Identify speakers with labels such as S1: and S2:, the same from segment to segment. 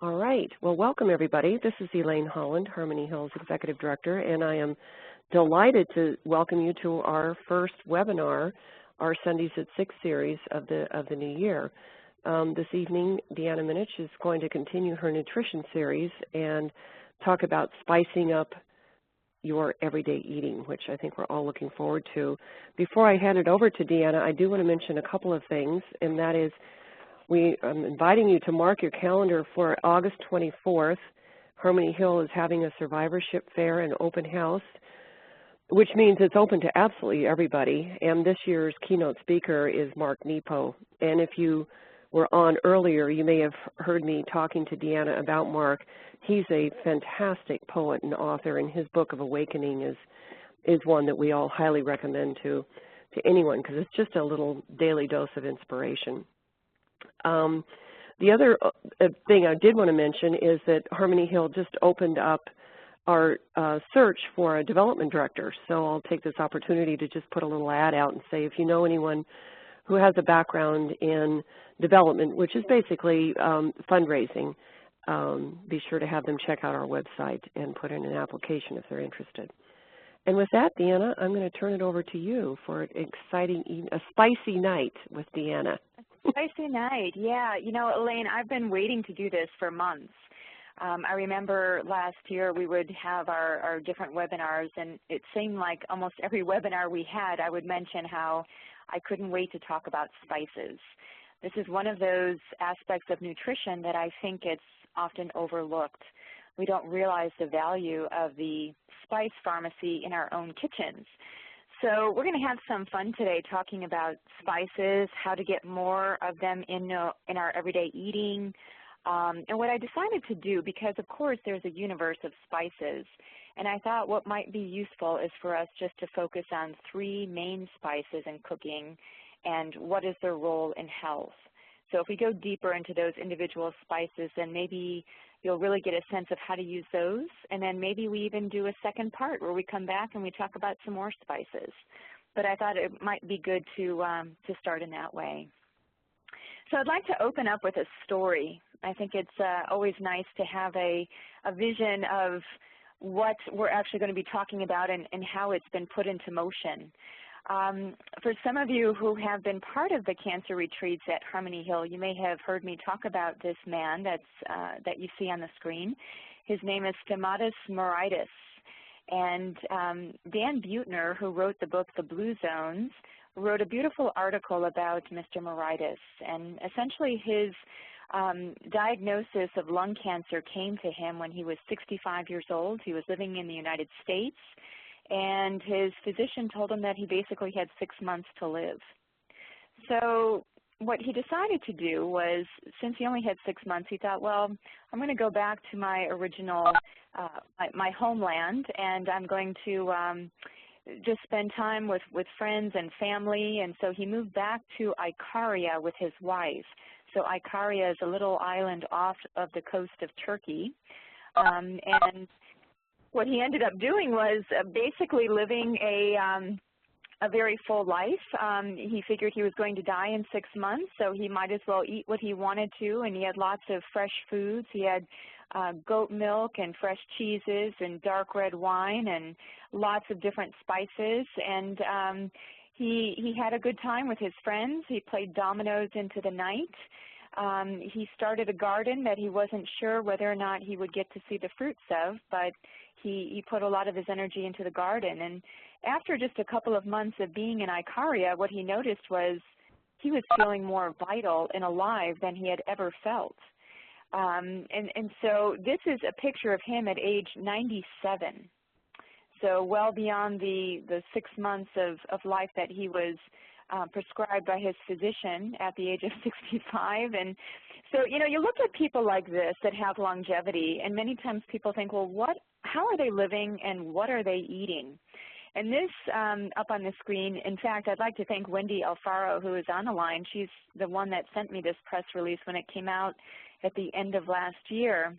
S1: All right. Well, welcome, everybody. This is Elaine Holland, Harmony Hill's Executive Director, and I am delighted to welcome you to our first webinar, our Sundays at 6 series of the new year. This evening, Deanna Minich is going to continue her nutrition series and talk about spicing up your everyday eating, which I think we're all looking forward to. Before I hand it over to Deanna, I do want to mention a couple of things, and that is I'm inviting you to mark your calendar for August 24th. Harmony Hill is having a survivorship fair and open house, which means it's open to absolutely everybody. And this year's keynote speaker is Mark Nepo. And if you were on earlier, you may have heard me talking to Deanna about Mark. He's a fantastic poet and author, and his book of Awakening is one that we all highly recommend to anyone because it's just a little daily dose of inspiration. The other thing I did want to mention is that Harmony Hill just opened up our search for a development director. So I'll take this opportunity to just put a little ad out and say if you know anyone who has a background in development, which is basically fundraising, be sure to have them check out our website and put in an application if they're interested. And with that, Deanna, I'm going to turn it over to you for an exciting, a spicy night with Deanna.
S2: Spicy night, yeah. You know, Elaine, I've been waiting to do this for months. I remember last year we would have our different webinars, and it seemed like almost every webinar we had, I would mention how I couldn't wait to talk about spices. This is one of those aspects of nutrition that I think it's often overlooked. We don't realize the value of the spice pharmacy in our own kitchens. So we're going to have some fun today talking about spices, how to get more of them in our everyday eating, and what I decided to do, because of course there's a universe of spices, and I thought what might be useful is for us just to focus on 3 main spices in cooking and what is their role in health. So if we go deeper into those individual spices, then maybe you'll really get a sense of how to use those, and then maybe we even do a second part where we come back and we talk about some more spices. But I thought it might be good to start in that way. So I'd like to open up with a story. I think it's always nice to have a vision of what we're actually going to be talking about and how it's been put into motion. For some of you who have been part of the cancer retreats at Harmony Hill, you may have heard me talk about this man that you see on the screen. His name is Stamatis Mauritis. And Dan Buettner, who wrote the book The Blue Zones, wrote a beautiful article about Mr. Mauritis. And essentially his diagnosis of lung cancer came to him when he was 65 years old. He was living in the United States, and his physician told him that he basically had 6 months to live. So what he decided to do was, since he only had 6 months, he thought, well, I'm going to go back to my original, my homeland, and I'm going to just spend time with friends and family. And so he moved back to Icaria with his wife. So Icaria is a little island off of the coast of Turkey. And what he ended up doing was basically living a very full life. He figured he was going to die in 6 months, so he might as well eat what he wanted to, and he had lots of fresh foods. He had goat milk and fresh cheeses and dark red wine and lots of different spices, and he had a good time with his friends. He played dominoes into the night. He started a garden that he wasn't sure whether or not he would get to see the fruits of, but he put a lot of his energy into the garden. And after just a couple of months of being in Icaria, what he noticed was he was feeling more vital and alive than he had ever felt. And so this is a picture of him at age 97. So well beyond the 6 months of life that he was prescribed by his physician at the age of 65. And so, you know, you look at people like this that have longevity, and many times people think, well, how are they living and what are they eating? And this up on the screen, in fact, I'd like to thank Wendy Alfaro, who is on the line. She's the one that sent me this press release when it came out at the end of last year.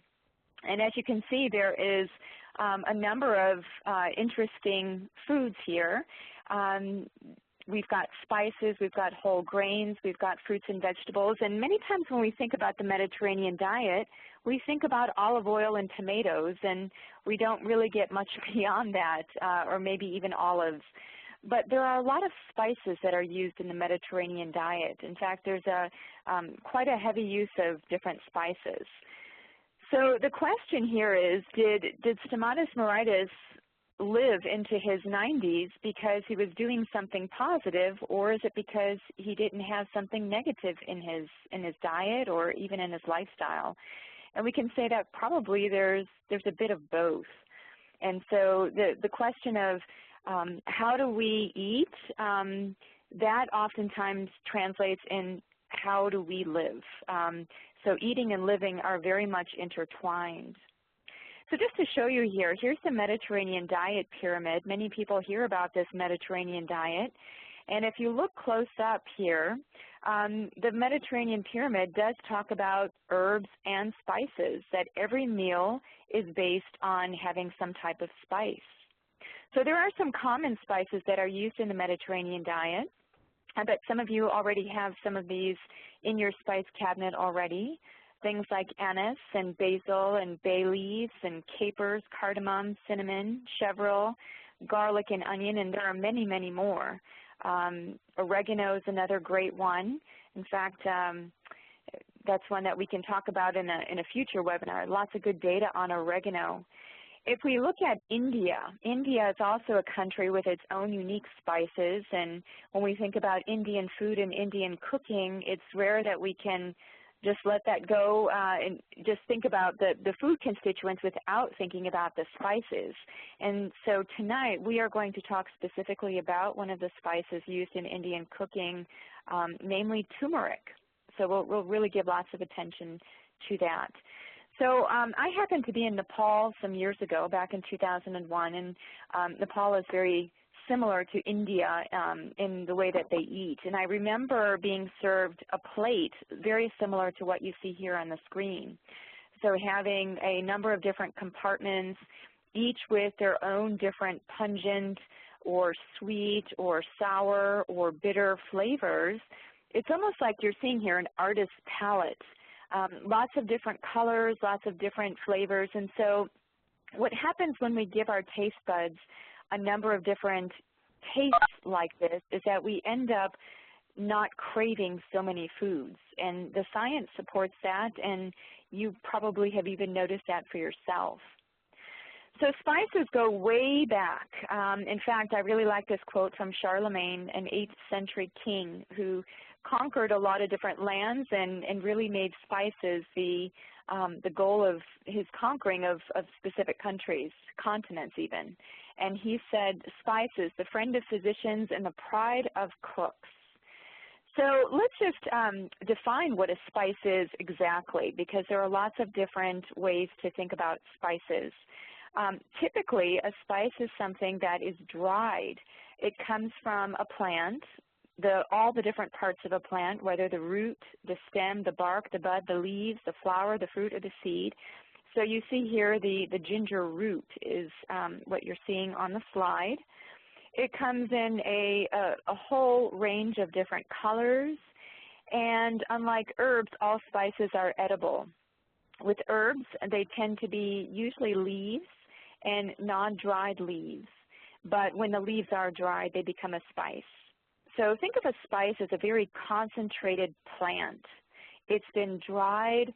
S2: And as you can see, there is a number of interesting foods here. We've got spices, we've got whole grains, we've got fruits and vegetables, and many times when we think about the Mediterranean diet, we think about olive oil and tomatoes, and we don't really get much beyond that, or maybe even olives. But there are a lot of spices that are used in the Mediterranean diet. In fact, there's quite a heavy use of different spices. So the question here is, did Stamatis Mouraitis live into his 90s because he was doing something positive, or is it because he didn't have something negative in his diet or even in his lifestyle? And we can say that probably there's a bit of both. And so the question of how do we eat, that oftentimes translates in how do we live. So eating and living are very much intertwined. So just to show you here, here's the Mediterranean diet pyramid. Many people hear about this Mediterranean diet. And if you look close up here, the Mediterranean pyramid does talk about herbs and spices, that every meal is based on having some type of spice. So there are some common spices that are used in the Mediterranean diet. I bet some of you already have some of these in your spice cabinet already. Things like anise and basil and bay leaves and capers, cardamom, cinnamon, chervil, garlic and onion, and there are many, many more. Oregano is another great one. In fact, that's one that we can talk about in a future webinar. Lots of good data on oregano. If we look at India, India is also a country with its own unique spices, and when we think about Indian food and Indian cooking, it's rare that we can just let that go and just think about the food constituents without thinking about the spices. And so tonight we are going to talk specifically about one of the spices used in Indian cooking, namely turmeric. So we'll really give lots of attention to that. So I happened to be in Nepal some years ago, back in 2001, and Nepal is very similar to India in the way that they eat. And I remember being served a plate very similar to what you see here on the screen. So having a number of different compartments, each with their own different pungent or sweet or sour or bitter flavors. It's almost like you're seeing here an artist's palette. Lots of different colors, lots of different flavors. And so what happens when we give our taste buds a number of different tastes like this is that we end up not craving so many foods. And the science supports that, and you probably have even noticed that for yourself. So spices go way back. In fact, I really like this quote from Charlemagne, an 8th century king who conquered a lot of different lands and really made spices the goal of his conquering of specific countries, continents even. And he said, spices, the friend of physicians and the pride of cooks. So let's just define what a spice is exactly, because there are lots of different ways to think about spices. Typically, a spice is something that is dried. It comes from a plant, all the different parts of a plant, whether the root, the stem, the bark, the bud, the leaves, the flower, the fruit, or the seed. So you see here the ginger root is what you're seeing on the slide. It comes in a whole range of different colors, and unlike herbs, all spices are edible. With herbs, they tend to be usually leaves and non-dried leaves, but when the leaves are dried, they become a spice. So think of a spice as a very concentrated plant. It's been dried,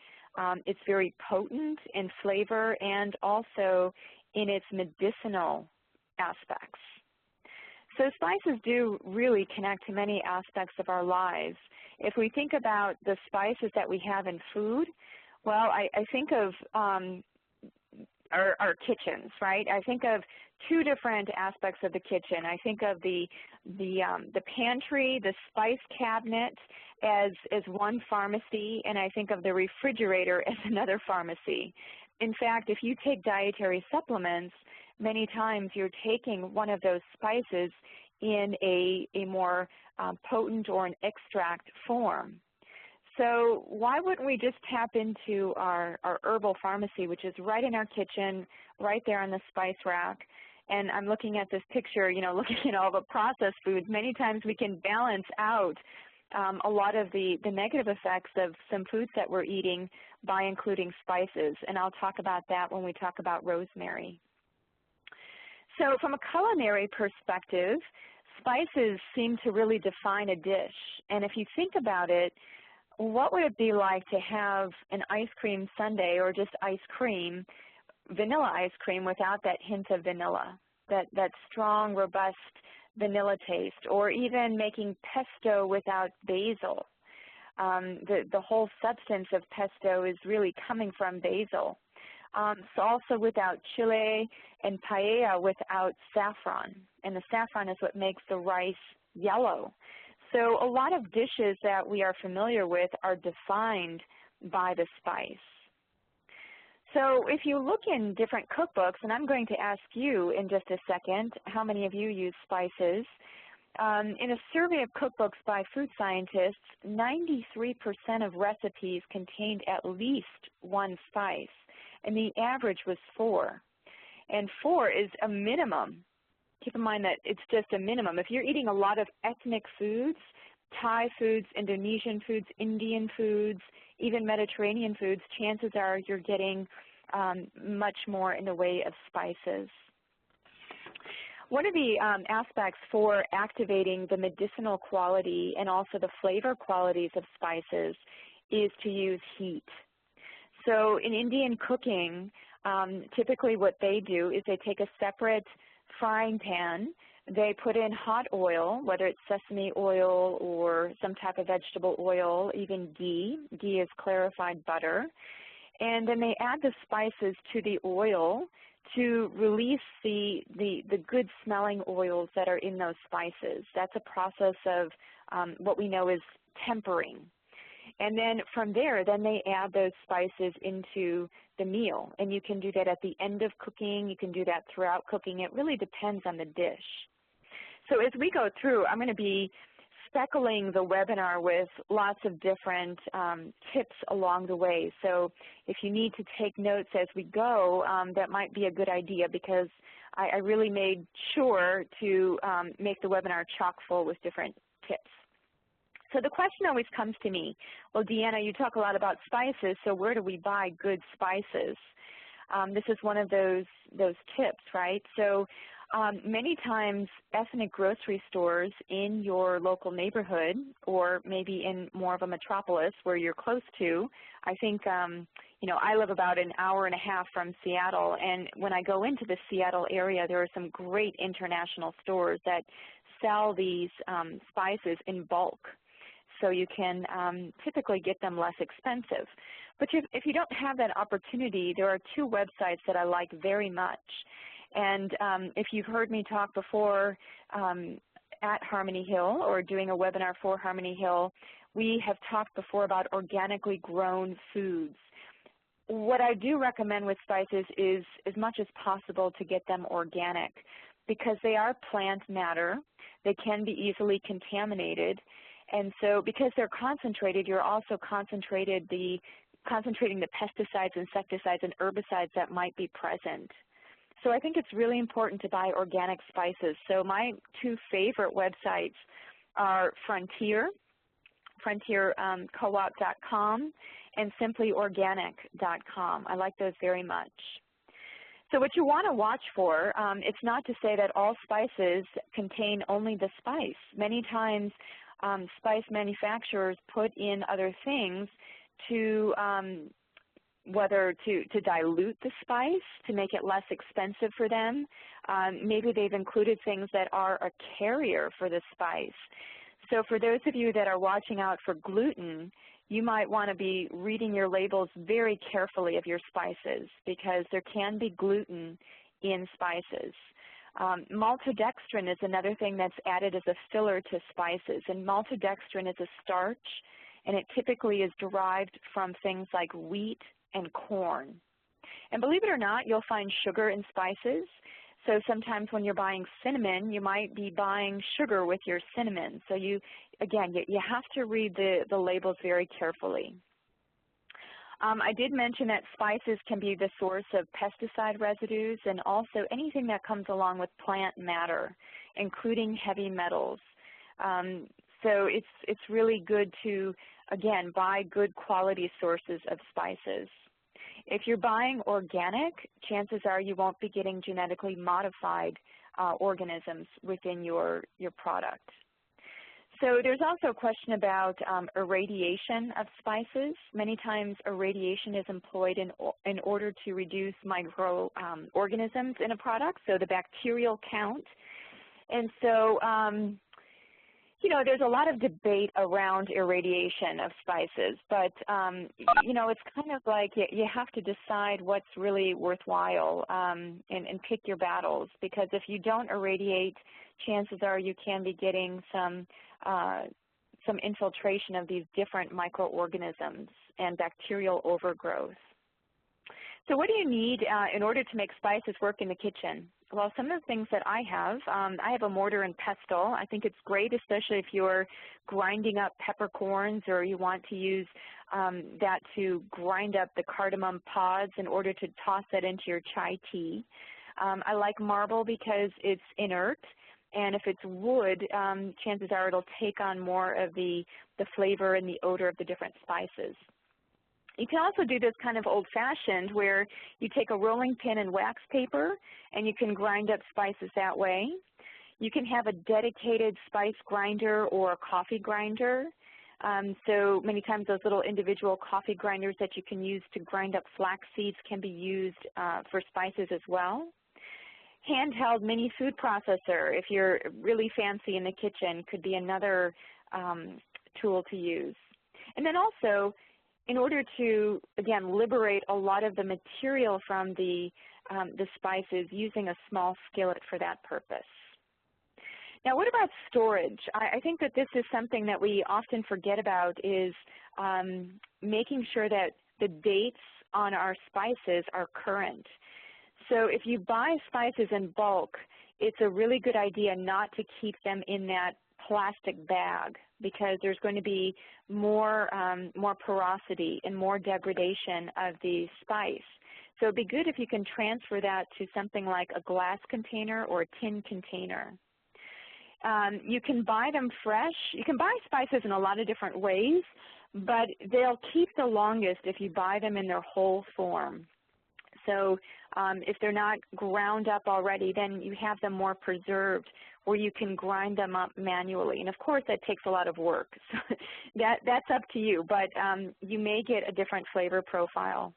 S2: it's very potent in flavor and also in its medicinal aspects. So spices do really connect to many aspects of our lives. If we think about the spices that we have in food, well, I think of our kitchens, right? I think of two different aspects of the kitchen. I think of the pantry, the spice cabinet as one pharmacy, and I think of the refrigerator as another pharmacy. In fact, if you take dietary supplements, many times you're taking one of those spices in a more potent or an extract form. So why wouldn't we just tap into our herbal pharmacy, which is right in our kitchen, right there on the spice rack, and I'm looking at this picture, you know, looking at all the processed foods, many times we can balance out a lot of the negative effects of some foods that we're eating by including spices, and I'll talk about that when we talk about rosemary. So from a culinary perspective, spices seem to really define a dish, and if you think about it, what would it be like to have an ice cream sundae or just ice cream, vanilla ice cream without that hint of vanilla, that strong, robust vanilla taste, or even making pesto without basil. The whole substance of pesto is really coming from basil. Salsa without chile, and paella without saffron. And the saffron is what makes the rice yellow. So a lot of dishes that we are familiar with are defined by the spice. So if you look in different cookbooks, and I'm going to ask you in just a second how many of you use spices. In a survey of cookbooks by food scientists, 93% of recipes contained at least one spice, and the average was 4. And 4 is a minimum. Keep in mind that it's just a minimum. If you're eating a lot of ethnic foods, Thai foods, Indonesian foods, Indian foods, even Mediterranean foods, chances are you're getting much more in the way of spices. One of the aspects for activating the medicinal quality and also the flavor qualities of spices is to use heat. So in Indian cooking, typically what they do is they take a separate frying pan, they put in hot oil, whether it's sesame oil or some type of vegetable oil, even ghee. Ghee is clarified butter. And then they add the spices to the oil to release the good smelling oils that are in those spices. That's a process of what we know is tempering. And then from there, then they add those spices into the meal. And you can do that at the end of cooking. You can do that throughout cooking. It really depends on the dish. So as we go through, I'm going to be speckling the webinar with lots of different tips along the way. So if you need to take notes as we go, that might be a good idea, because I really made sure to make the webinar chock full with different tips. So the question always comes to me, well, Deanna, you talk a lot about spices, so where do we buy good spices? This is one of those tips, right? So many times ethnic grocery stores in your local neighborhood, or maybe in more of a metropolis where you're close to, I think, you know, I live about an hour and a half from Seattle, and when I go into the Seattle area, there are some great international stores that sell these spices in bulk. So you can typically get them less expensive. But if you don't have that opportunity, there are 2 websites that I like very much. And if you've heard me talk before at Harmony Hill or doing a webinar for Harmony Hill, we have talked before about organically grown foods. What I do recommend with spices is as much as possible to get them organic, because they are plant matter. They can be easily contaminated. And so because they're concentrated, you're also concentrating the pesticides, insecticides, and herbicides that might be present. So I think it's really important to buy organic spices. So my 2 favorite websites are frontiercoop.com, and simplyorganic.com. I like those very much. So what you want to watch for, it's not to say that all spices contain only the spice. Many times spice manufacturers put in other things to whether to dilute the spice, to make it less expensive for them. Maybe they've included things that are a carrier for the spice. So for those of you that are watching out for gluten, you might want to be reading your labels very carefully of your spices, because there can be gluten in spices. Maltodextrin is another thing that's added as a filler to spices, and maltodextrin is a starch, and it typically is derived from things like wheat and corn. And believe it or not, you'll find sugar in spices. So sometimes when you're buying cinnamon, you might be buying sugar with your cinnamon. So you have to read the labels very carefully. I did mention that spices can be the source of pesticide residues and also anything that comes along with plant matter, including heavy metals. So it's really good to, again, buy good quality sources of spices. If you're buying organic, chances are you won't be getting genetically modified organisms within your product. So there's also a question about irradiation of spices. Many times irradiation is employed in order to reduce microorganisms in a product, so the bacterial count. And so, you know, there's a lot of debate around irradiation of spices, but, you know, it's kind of like you have to decide what's really worthwhile and pick your battles, because if you don't irradiate, chances are you can be getting some infiltration of these different microorganisms and bacterial overgrowth. So what do you need in order to make spices work in the kitchen? Well, some of the things that I have a mortar and pestle. I think it's great, especially if you're grinding up peppercorns or you want to use that to grind up the cardamom pods in order to toss that into your chai tea. I like marble because it's inert, and if it's wood, chances are it'll take on more of the flavor and the odor of the different spices. You can also do this kind of old-fashioned where you take a rolling pin and wax paper and you can grind up spices that way. You can have a dedicated spice grinder or a coffee grinder. So many times those little individual coffee grinders that you can use to grind up flax seeds can be used for spices as well. Handheld mini food processor, if you're really fancy in the kitchen, could be another tool to use. And then also, in order to, again, liberate a lot of the material from the spices, using a small skillet for that purpose. Now, what about storage? I think that this is something that we often forget about, is making sure that the dates on our spices are current. So if you buy spices in bulk, it's a really good idea not to keep them in that plastic bag, because there's going to be more porosity and more degradation of the spice. So it'd be good if you can transfer that to something like a glass container or a tin container. You can buy them fresh. You can buy spices in a lot of different ways, but they'll keep the longest if you buy them in their whole form. So if they're not ground up already, then you have them more preserved, where you can grind them up manually. And of course, that takes a lot of work. So that's up to you, but you may get a different flavor profile.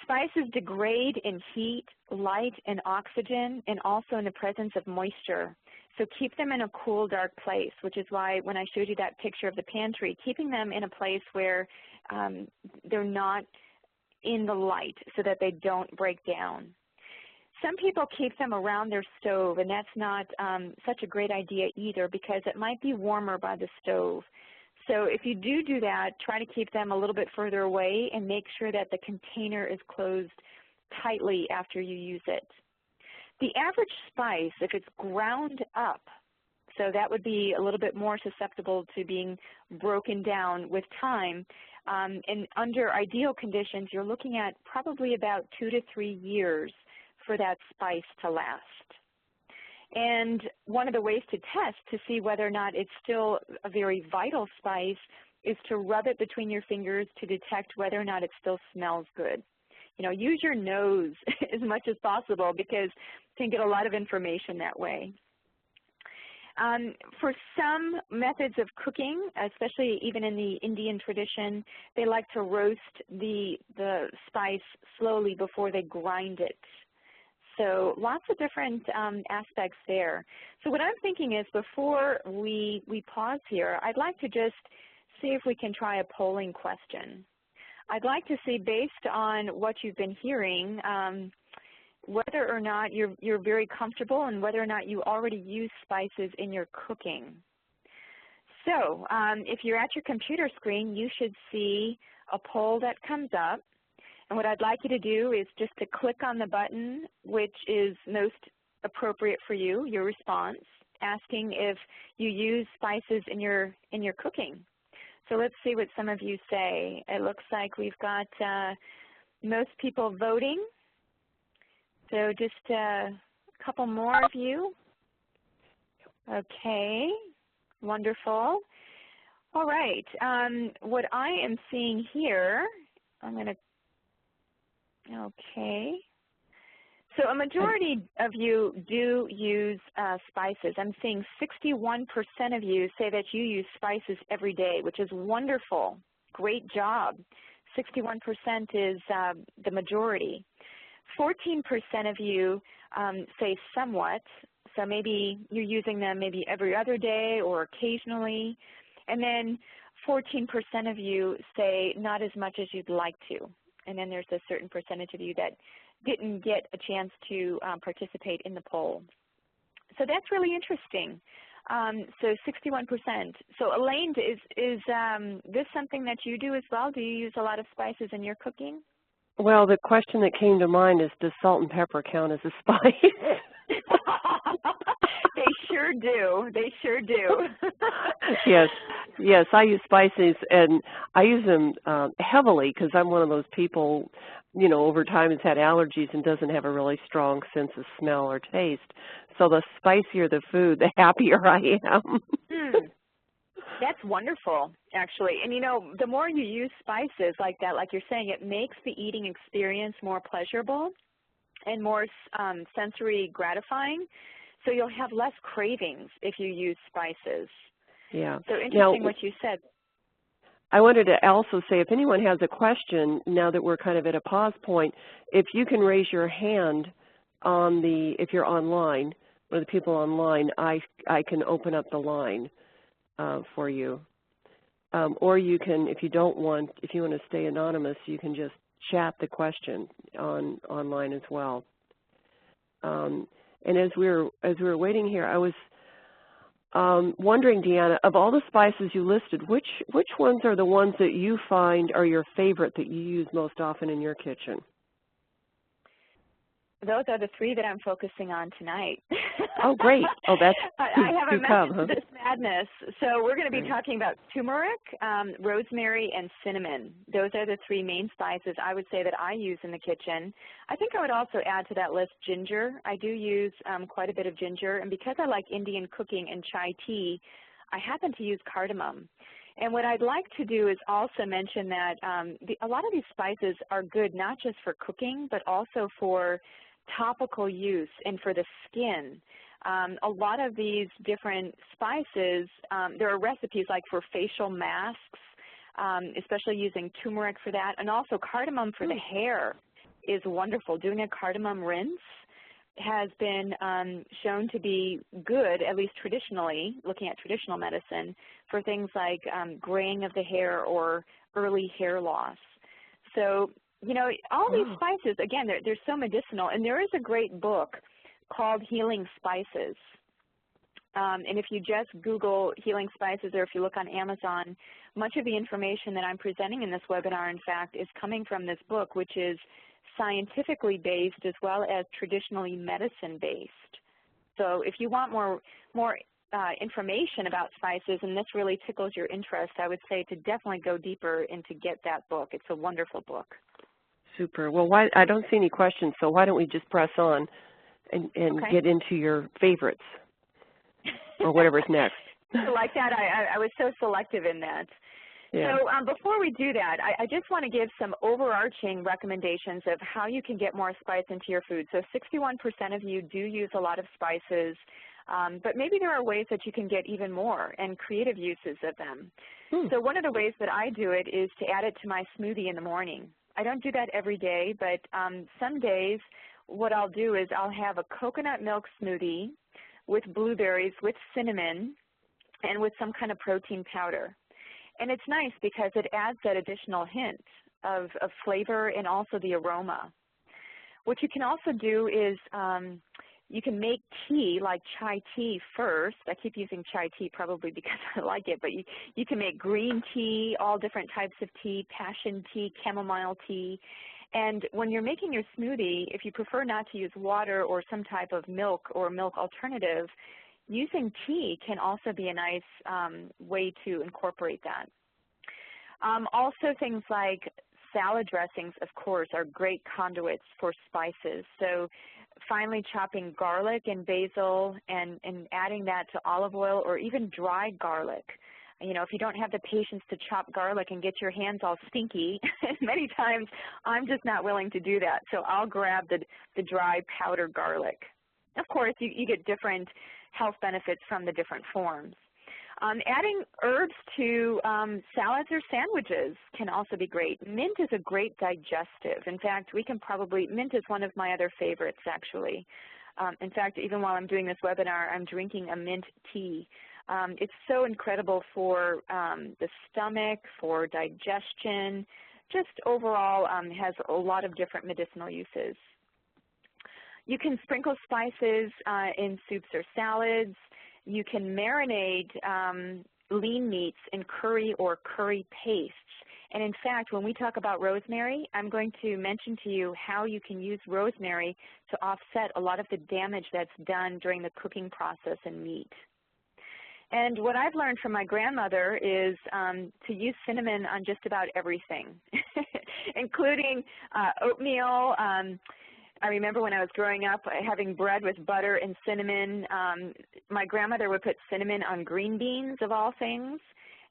S2: Spices degrade in heat, light, and oxygen, and also in the presence of moisture. So keep them in a cool, dark place, which is why when I showed you that picture of the pantry, keeping them in a place where they're not in the light so that they don't break down. Some people keep them around their stove, and that's not such a great idea either, because it might be warmer by the stove. So if you do that, try to keep them a little bit further away and make sure that the container is closed tightly after you use it. The average spice, if it's ground up, so that would be a little bit more susceptible to being broken down with time, and under ideal conditions, you're looking at probably about 2 to 3 years for that spice to last. And one of the ways to test to see whether or not it's still a very vital spice is to rub it between your fingers to detect whether or not it still smells good. You know, use your nose as much as possible, because you can get a lot of information that way. For some methods of cooking, especially even in the Indian tradition, they like to roast the spice slowly before they grind it. So lots of different aspects there. So what I'm thinking is, before we pause here, I'd like to just see if we can try a polling question. I'd like to see, based on what you've been hearing, whether or not you're very comfortable and whether or not you already use spices in your cooking. So if you're at your computer screen, you should see a poll that comes up. And what I'd like you to do is just to click on the button which is most appropriate for you, your response, asking if you use spices in your cooking. So let's see what some of you say. It looks like we've got most people voting. So just a couple more of you. Okay, wonderful. All right, what I am seeing here, I'm going to, okay. So a majority of you do use spices. I'm seeing 61% of you say that you use spices every day, which is wonderful. Great job. 61% is the majority. 14% of you say somewhat, so maybe you're using them maybe every other day or occasionally. And then 14% of you say not as much as you'd like to. And then there's a certain percentage of you that didn't get a chance to participate in the poll. So that's really interesting. So 61%. So Elaine, is this something that you do as well? Do you use a lot of spices in your cooking?
S1: Well, the question that came to mind is, does salt and pepper count as a spice?
S2: They sure do. They sure do.
S1: Yes, I use spices, and I use them heavily because I'm one of those people, you know, over time has had allergies and doesn't have a really strong sense of smell or taste. So the spicier the food, the happier I am.
S2: That's wonderful, actually. And, you know, the more you use spices like that, like you're saying, it makes the eating experience more pleasurable and more sensory gratifying. So you'll have less cravings if you use spices.
S1: Yeah.
S2: So interesting what you said.
S1: I wanted to also say, if anyone has a question, now that we're kind of at a pause point, if you can raise your hand on if you're online, one of the people online, I can open up the line for you. Or you can, if you want to stay anonymous, you can just chat the question online as well. And as we were waiting here, I was wondering, Deanna, of all the spices you listed, which ones are the ones that you find are your favorite that you use most often in your kitchen?
S2: Those are the three that I'm focusing on tonight.
S1: Oh, great. Oh, that's
S2: I have a method
S1: huh?
S2: to this madness. So we're going to be talking about turmeric, rosemary, and cinnamon. Those are the three main spices I would say that I use in the kitchen. I think I would also add to that list ginger. I do use quite a bit of ginger. And because I like Indian cooking and chai tea, I happen to use cardamom. And what I'd like to do is also mention that a lot of these spices are good not just for cooking, but also for topical use and for the skin. A lot of these different spices, there are recipes like for facial masks, especially using turmeric for that, and also cardamom for the hair is wonderful. Doing a cardamom rinse has been shown to be good, at least traditionally, looking at traditional medicine, for things like graying of the hair or early hair loss. So, you know, all these spices, again, they're so medicinal. And there is a great book called Healing Spices. And if you just Google healing spices, or if you look on Amazon, much of the information that I'm presenting in this webinar, in fact, is coming from this book, which is scientifically based as well as traditionally medicine-based. So if you want more information about spices, and this really tickles your interest, I would say to definitely go deeper and to get that book. It's a wonderful book.
S1: Super. Well, I don't see any questions, so why don't we just press on and get into your favorites or whatever's next.
S2: Like that, I was so selective in that. Yeah. So before we do that, I just want to give some overarching recommendations of how you can get more spice into your food. So 61% of you do use a lot of spices, but maybe there are ways that you can get even more and creative uses of them. So one of the ways that I do it is to add it to my smoothie in the morning. I don't do that every day, but some days what I'll do is I'll have a coconut milk smoothie with blueberries, with cinnamon, and with some kind of protein powder. And it's nice because it adds that additional hint of flavor and also the aroma. What you can also do is you can make tea, like chai tea first. I keep using chai tea probably because I like it, but you can make green tea, all different types of tea, passion tea, chamomile tea. And when you're making your smoothie, if you prefer not to use water or some type of milk or milk alternative, using tea can also be a nice way to incorporate that. Also things like salad dressings, of course, are great conduits for spices. So finely chopping garlic and basil and adding that to olive oil, or even dry garlic. You know, if you don't have the patience to chop garlic and get your hands all stinky, many times I'm just not willing to do that. So I'll grab the dry powdered garlic. Of course, you get different health benefits from the different forms. Adding herbs to salads or sandwiches can also be great. Mint is a great digestive. In fact, mint is one of my other favorites, actually. In fact, even while I'm doing this webinar, I'm drinking a mint tea. It's so incredible for the stomach, for digestion, just overall has a lot of different medicinal uses. You can sprinkle spices in soups or salads. You can marinate lean meats in curry or curry pastes. And in fact, when we talk about rosemary, I'm going to mention to you how you can use rosemary to offset a lot of the damage that's done during the cooking process in meat. And what I've learned from my grandmother is to use cinnamon on just about everything, including oatmeal. I remember when I was growing up having bread with butter and cinnamon. My grandmother would put cinnamon on green beans, of all things.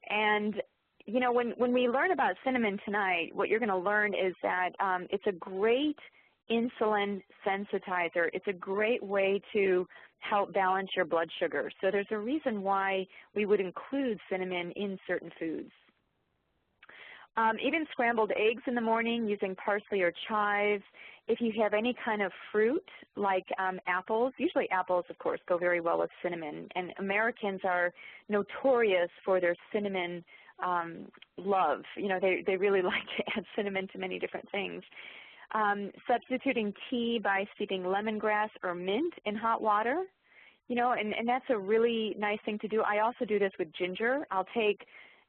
S2: And, you know, when we learn about cinnamon tonight, what you're going to learn is that it's a great insulin sensitizer. It's a great way to help balance your blood sugar. So there's a reason why we would include cinnamon in certain foods. Even scrambled eggs in the morning using parsley or chives. If you have any kind of fruit like apples, usually apples, of course, go very well with cinnamon. And Americans are notorious for their cinnamon love. You know, they really like to add cinnamon to many different things. Substituting tea by steeping lemongrass or mint in hot water, you know, and that's a really nice thing to do. I also do this with ginger. I'll take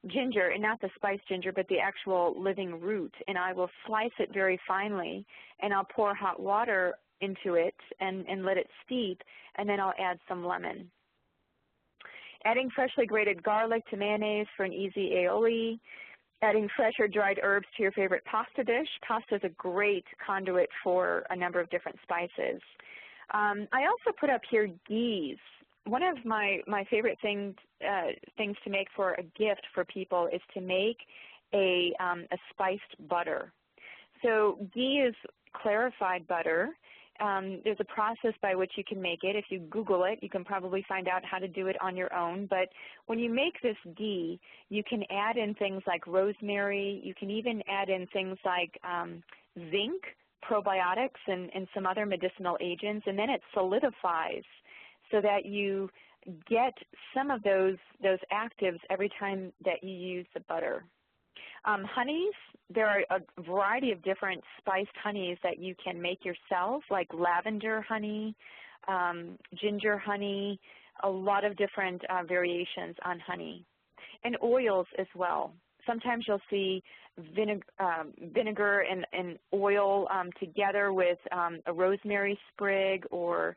S2: ginger, and not the spiced ginger, but the actual living root, and I will slice it very finely, and I'll pour hot water into it and let it steep, and then I'll add some lemon. Adding freshly grated garlic to mayonnaise for an easy aioli. Adding fresh or dried herbs to your favorite pasta dish. Pasta is a great conduit for a number of different spices. I also put up here ghees. One of my favorite things to make for a gift for people is to make a spiced butter. So ghee is clarified butter. There's a process by which you can make it. If you Google it, you can probably find out how to do it on your own. But when you make this ghee, you can add in things like rosemary. You can even add in things like zinc, probiotics, and some other medicinal agents, and then it solidifies so that you get some of those actives every time that you use the butter. Honeys, there are a variety of different spiced honeys that you can make yourself, like lavender honey, ginger honey, a lot of different variations on honey. And oils as well. Sometimes you'll see vinegar and oil together with a rosemary sprig or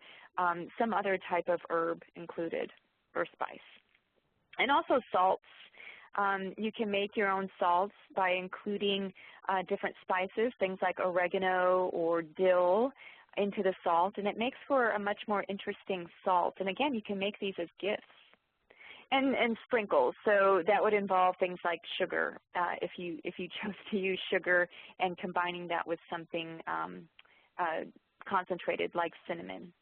S2: some other type of herb included or spice. And also salts. You can make your own salts by including different spices, things like oregano or dill into the salt, and it makes for a much more interesting salt. And again, you can make these as gifts. And sprinkles, so that would involve things like sugar, if you chose to use sugar and combining that with something concentrated like cinnamon.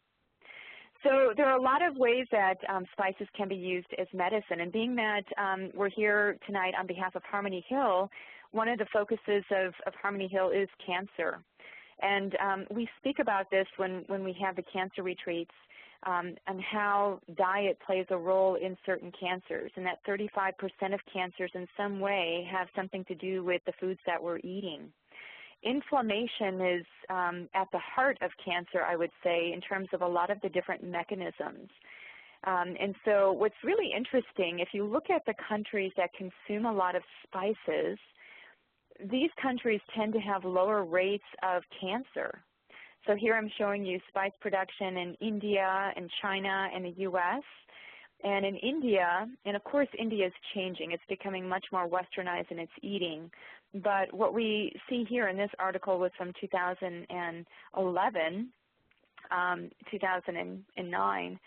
S2: So there are a lot of ways that spices can be used as medicine, and being that we're here tonight on behalf of Harmony Hill, one of the focuses of Harmony Hill is cancer. And we speak about this when we have the cancer retreats, and how diet plays a role in certain cancers, and that 35% of cancers in some way have something to do with the foods that we're eating. Inflammation is at the heart of cancer, I would say, in terms of a lot of the different mechanisms. And so what's really interesting, if you look at the countries that consume a lot of spices, these countries tend to have lower rates of cancer. So here I'm showing you spice production in India and China and the U.S. And in India, and of course India is changing, it's becoming much more westernized in its eating, but what we see here in this article was from 2011, 2009,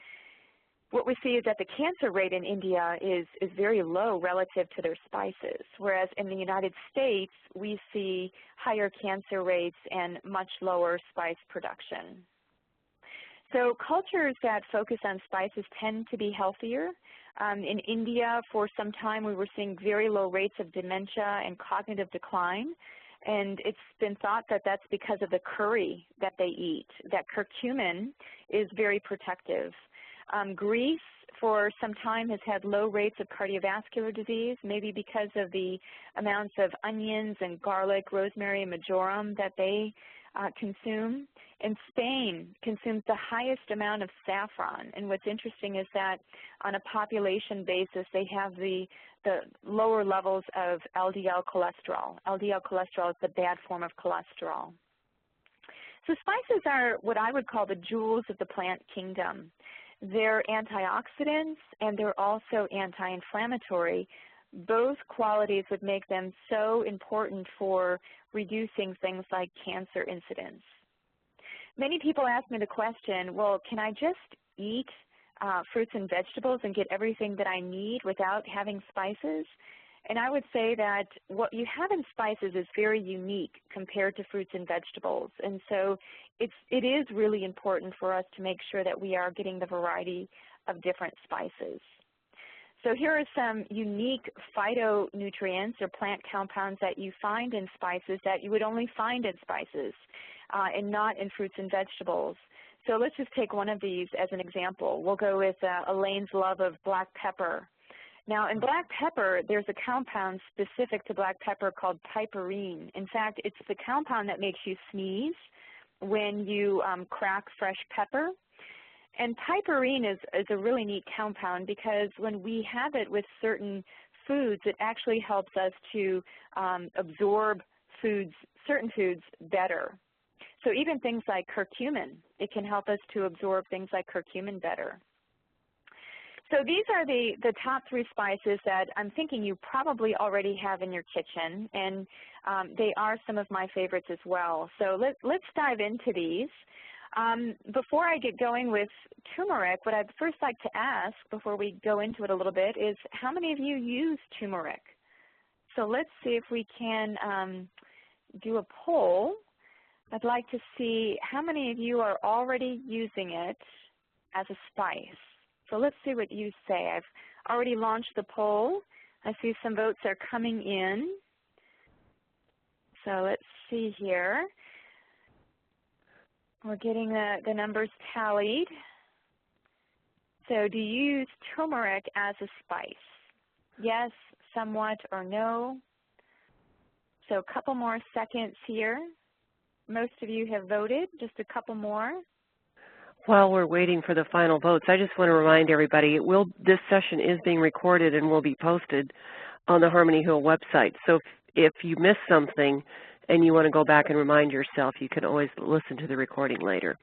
S2: what we see is that the cancer rate in India is very low relative to their spices, whereas in the United States we see higher cancer rates and much lower spice production. So cultures that focus on spices tend to be healthier. In India, for some time, we were seeing very low rates of dementia and cognitive decline, and it's been thought that that's because of the curry that they eat, that curcumin is very protective. Greece, for some time, has had low rates of cardiovascular disease, maybe because of the amounts of onions and garlic, rosemary, and marjoram that they consume. And Spain consumes the highest amount of saffron. And what's interesting is that on a population basis, they have the lower levels of LDL cholesterol. LDL cholesterol is the bad form of cholesterol. So spices are what I would call the jewels of the plant kingdom. They're antioxidants and they're also anti-inflammatory. Both qualities would make them so important for reducing things like cancer incidence. Many people ask me the question, well, can I just eat fruits and vegetables and get everything that I need without having spices? And I would say that what you have in spices is very unique compared to fruits and vegetables. And so it is really important for us to make sure that we are getting the variety of different spices. So here are some unique phytonutrients or plant compounds that you find in spices that you would only find in spices and not in fruits and vegetables. So let's just take one of these as an example. We'll go with Elaine's love of black pepper. Now, in black pepper, there's a compound specific to black pepper called piperine. In fact, it's the compound that makes you sneeze when you crack fresh pepper. And piperine is a really neat compound because when we have it with certain foods, it actually helps us to absorb certain foods better. So even things like curcumin, it can help us to absorb things like curcumin better. So these are the top 3 spices that I'm thinking you probably already have in your kitchen, and they are some of my favorites as well. So let's dive into these. Before I get going with turmeric, what I'd first like to ask before we go into it a little bit is how many of you use turmeric? So let's see if we can do a poll. I'd like to see how many of you are already using it as a spice. So let's see what you say. I've already launched the poll. I see some votes are coming in. So let's see here. We're getting the numbers tallied. So do you use turmeric as a spice? Yes, somewhat, or no? So a couple more seconds here. Most of you have voted, just a couple more.
S1: While we're waiting for the final votes, I just want to remind everybody, this session is being recorded and will be posted on the Harmony Hill website. So if you missed something and you want to go back and remind yourself, you can always listen to the recording later.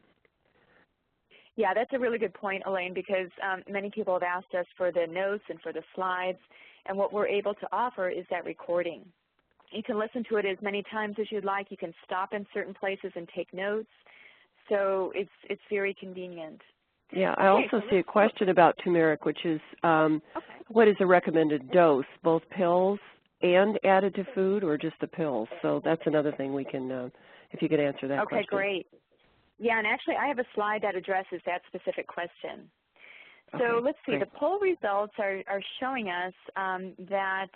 S2: Yeah, that's a really good point, Elaine, because many people have asked us for the notes and for the slides, and what we're able to offer is that recording. You can listen to it as many times as you'd like. You can stop in certain places and take notes. So it's very convenient.
S1: Yeah, I also see a question about turmeric, which is what is a recommended dose, both pills and added to food, or just the pills? So that's another thing we can, if you could answer that question.
S2: Okay, great. Yeah, and actually I have a slide that addresses that specific question. So
S1: okay,
S2: let's see,
S1: great.
S2: the poll results are showing us that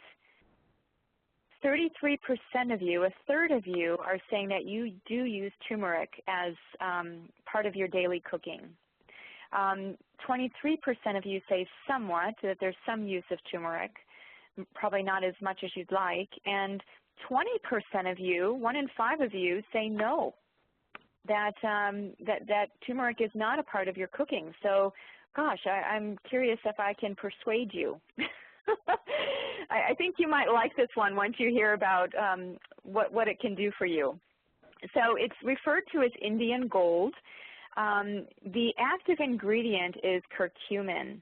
S2: 33% of you, a third of you, are saying that you do use turmeric as part of your daily cooking. 23% of you say somewhat, that there's some use of turmeric, probably not as much as you'd like, and 20% of you, 1 in 5 of you, say no, that turmeric is not a part of your cooking. So, gosh, I'm curious if I can persuade you. I think you might like this one once you hear about what it can do for you. So it's referred to as Indian gold. The active ingredient is curcumin.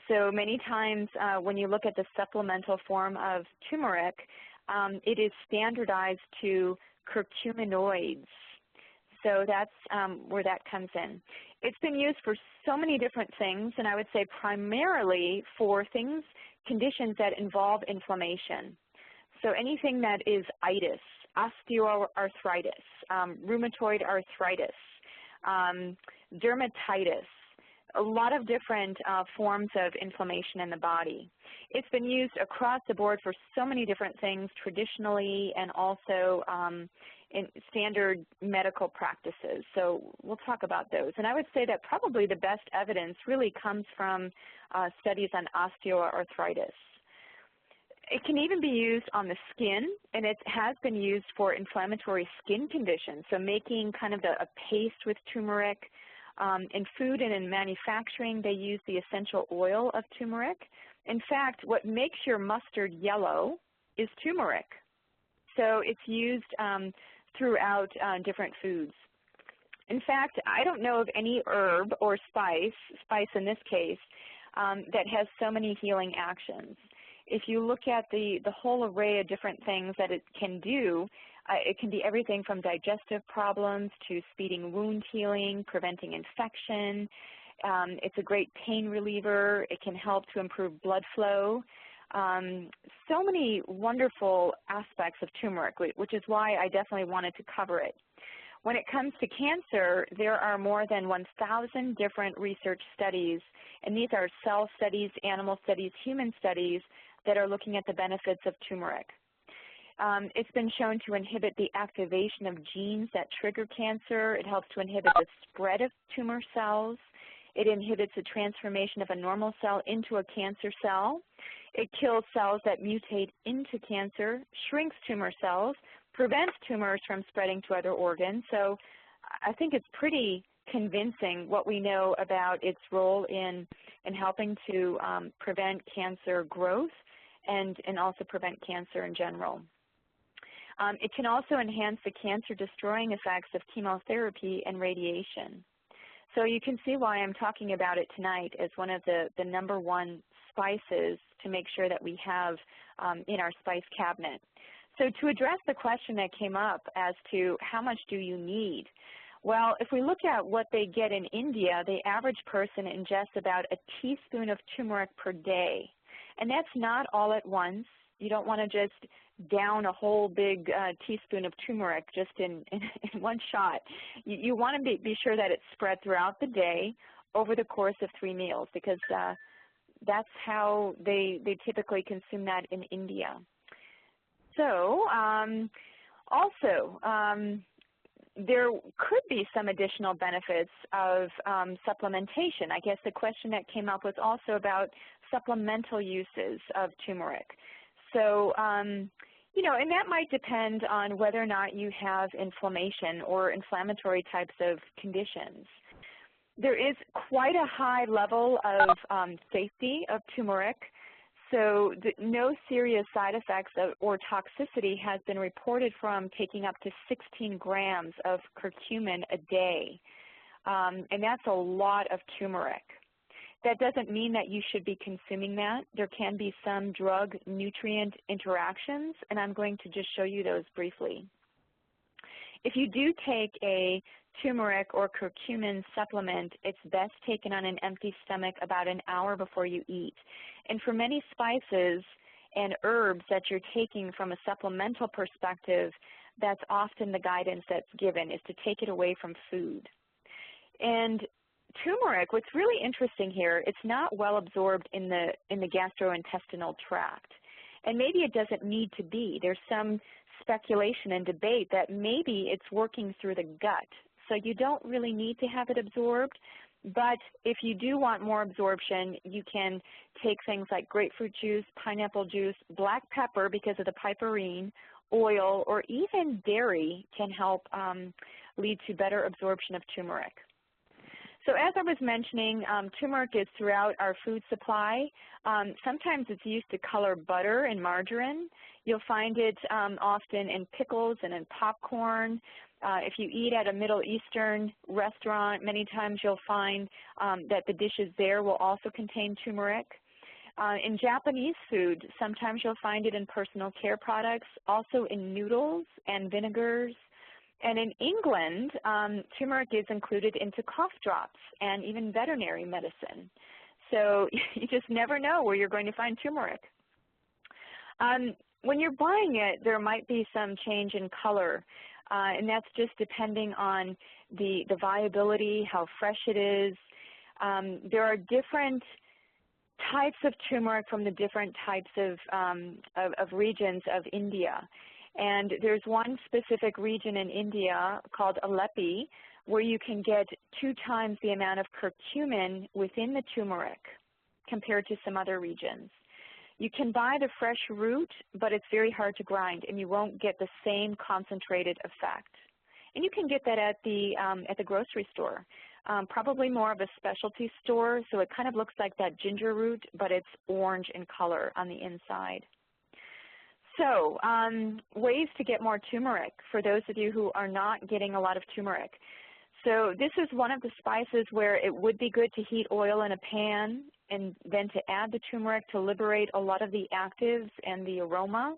S2: So many times when you look at the supplemental form of turmeric, it is standardized to curcuminoids. So that's where that comes in. It's been used for so many different things, and I would say primarily for conditions that involve inflammation. So anything that is itis, osteoarthritis, rheumatoid arthritis, dermatitis, a lot of different forms of inflammation in the body. It's been used across the board for so many different things traditionally and also in standard medical practices. So we'll talk about those. And I would say that probably the best evidence really comes from studies on osteoarthritis. It can even be used on the skin, and it has been used for inflammatory skin conditions, so making kind of a paste with turmeric. In food and in manufacturing, they use the essential oil of turmeric. In fact, what makes your mustard yellow is turmeric. So it's used throughout different foods. In fact, I don't know of any herb or spice in this case, that has so many healing actions. If you look at the whole array of different things that it can do, it can be everything from digestive problems to speeding wound healing, preventing infection. It's a great pain reliever. It can help to improve blood flow. So many wonderful aspects of turmeric, which is why I definitely wanted to cover it. When it comes to cancer, there are more than 1,000 different research studies, and these are cell studies, animal studies, human studies that are looking at the benefits of turmeric. It's been shown to inhibit the activation of genes that trigger cancer. It helps to inhibit the spread of tumor cells. It inhibits the transformation of a normal cell into a cancer cell. It kills cells that mutate into cancer, shrinks tumor cells, prevents tumors from spreading to other organs. So I think it's pretty convincing what we know about its role in helping to prevent cancer growth and also prevent cancer in general. It can also enhance the cancer-destroying effects of chemotherapy and radiation. So you can see why I'm talking about it tonight as one of the #1 spices to make sure that we have in our spice cabinet. So to address the question that came up as to how much do you need, well, if we look at what they get in India, the average person ingests about a teaspoon of turmeric per day. And that's not all at once. You don't want to just down a whole big teaspoon of turmeric just in one shot. You want to be sure that it's spread throughout the day over the course of 3 meals, because that's how they typically consume that in India. So also, there could be some additional benefits of supplementation. I guess the question that came up was also about supplemental uses of turmeric. So, you know, and that might depend on whether or not you have inflammation or inflammatory types of conditions. There is quite a high level of safety of turmeric. So no serious side effects or toxicity has been reported from taking up to 16 grams of curcumin a day. And that's a lot of turmeric. That doesn't mean that you should be consuming that. There can be some drug-nutrient interactions, and I'm going to just show you those briefly. If you do take a turmeric or curcumin supplement, it's best taken on an empty stomach about an hour before you eat. And for many spices and herbs that you're taking from a supplemental perspective, that's often the guidance that's given, is to take it away from food. And turmeric, what's really interesting here, it's not well absorbed in the gastrointestinal tract. And maybe it doesn't need to be. There's some speculation and debate that maybe it's working through the gut. So you don't really need to have it absorbed. But if you do want more absorption, you can take things like grapefruit juice, pineapple juice, black pepper because of the piperine, oil, or even dairy can help lead to better absorption of turmeric. So as I was mentioning, turmeric is throughout our food supply. Sometimes it's used to color butter and margarine. You'll find it often in pickles and in popcorn. If you eat at a Middle Eastern restaurant, many times you'll find that the dishes there will also contain turmeric. In Japanese food, sometimes you'll find it in personal care products, also in noodles and vinegars. And in England, turmeric is included into cough drops and even veterinary medicine. So you just never know where you're going to find turmeric. When you're buying it, there might be some change in color, and that's just depending on the viability, how fresh it is. There are different types of turmeric from the different types of regions of India. And there's one specific region in India called Aleppi where you can get 2 times the amount of curcumin within the turmeric compared to some other regions. You can buy the fresh root, but it's very hard to grind, and you won't get the same concentrated effect. And you can get that at the grocery store, probably more of a specialty store, so it kind of looks like that ginger root, but it's orange in color on the inside. So ways to get more turmeric for those of you who are not getting a lot of turmeric. So this is one of the spices where it would be good to heat oil in a pan and then to add the turmeric to liberate a lot of the actives and the aroma,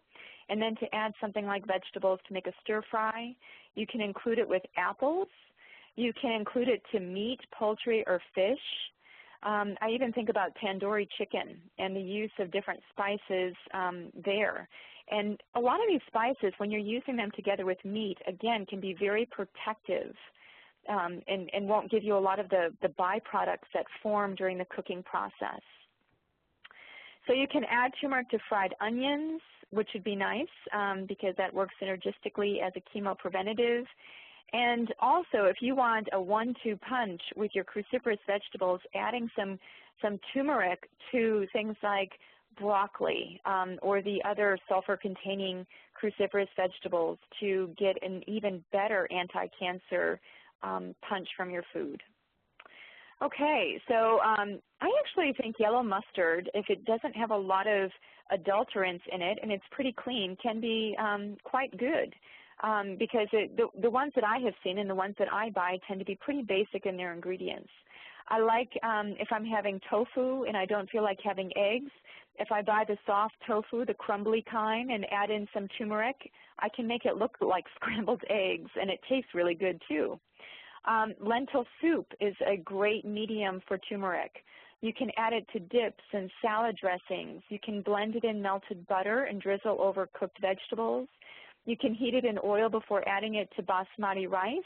S2: and then to add something like vegetables to make a stir fry. You can include it with apples. You can include it to meat, poultry, or fish. I even think about tandoori chicken and the use of different spices there. And a lot of these spices, when you're using them together with meat, again, can be very protective and won't give you a lot of the byproducts that form during the cooking process. So you can add turmeric to fried onions, which would be nice because that works synergistically as a chemopreventative. And also, if you want a 1-2 punch with your cruciferous vegetables, adding some turmeric to things like broccoli or the other sulfur-containing cruciferous vegetables to get an even better anti-cancer punch from your food. Okay, so I actually think yellow mustard, if it doesn't have a lot of adulterants in it and it's pretty clean, can be quite good. Because the ones that I have seen and the ones that I buy tend to be pretty basic in their ingredients. I like, if I'm having tofu and I don't feel like having eggs, if I buy the soft tofu, the crumbly kind, and add in some turmeric, I can make it look like scrambled eggs, and it tastes really good too. Lentil soup is a great medium for turmeric. You can add it to dips and salad dressings. You can blend it in melted butter and drizzle over cooked vegetables. You can heat it in oil before adding it to basmati rice,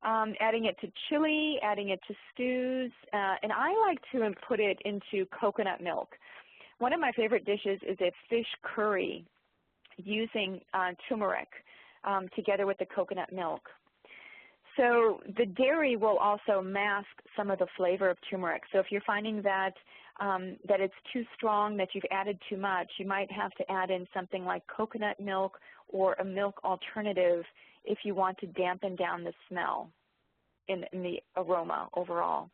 S2: adding it to chili, adding it to stews, and I like to put it into coconut milk. One of my favorite dishes is a fish curry using turmeric together with the coconut milk. So the dairy will also mask some of the flavor of turmeric. So if you're finding that that it's too strong, that you've added too much, you might have to add in something like coconut milk or a milk alternative if you want to dampen down the smell in the aroma overall.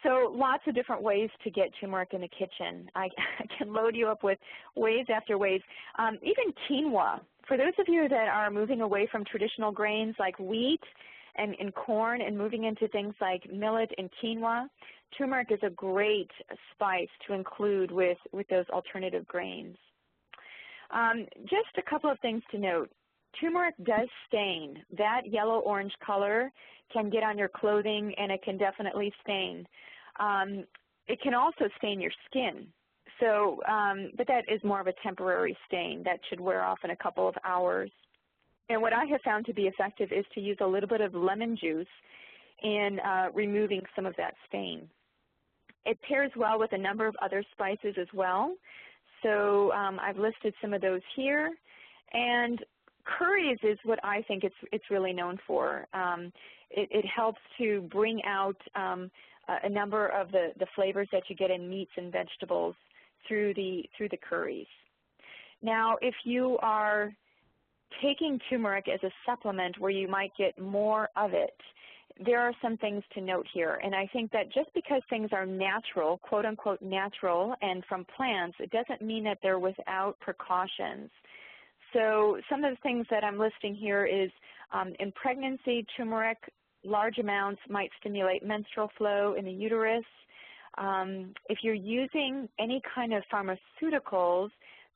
S2: So lots of different ways to get turmeric in the kitchen. I can load you up with ways after ways. Even quinoa. For those of you that are moving away from traditional grains like wheat and corn and moving into things like millet and quinoa, turmeric is a great spice to include with those alternative grains. Just a couple of things to note. Turmeric does stain. That yellow-orange color can get on your clothing, and it can definitely stain. It can also stain your skin. So, but that is more of a temporary stain that should wear off in a couple of hours. And what I have found to be effective is to use a little bit of lemon juice in removing some of that stain. It pairs well with a number of other spices as well. So I've listed some of those here. And curries is what I think it's really known for. It helps to bring out a number of the flavors that you get in meats and vegetables through the curries. Now, if you are taking turmeric as a supplement where you might get more of it, there are some things to note here. And I think that just because things are natural, quote unquote natural, and from plants, it doesn't mean that they're without precautions. So some of the things that I'm listing here is In pregnancy, turmeric, large amounts might stimulate menstrual flow in the uterus. If you're using any kind of pharmaceuticals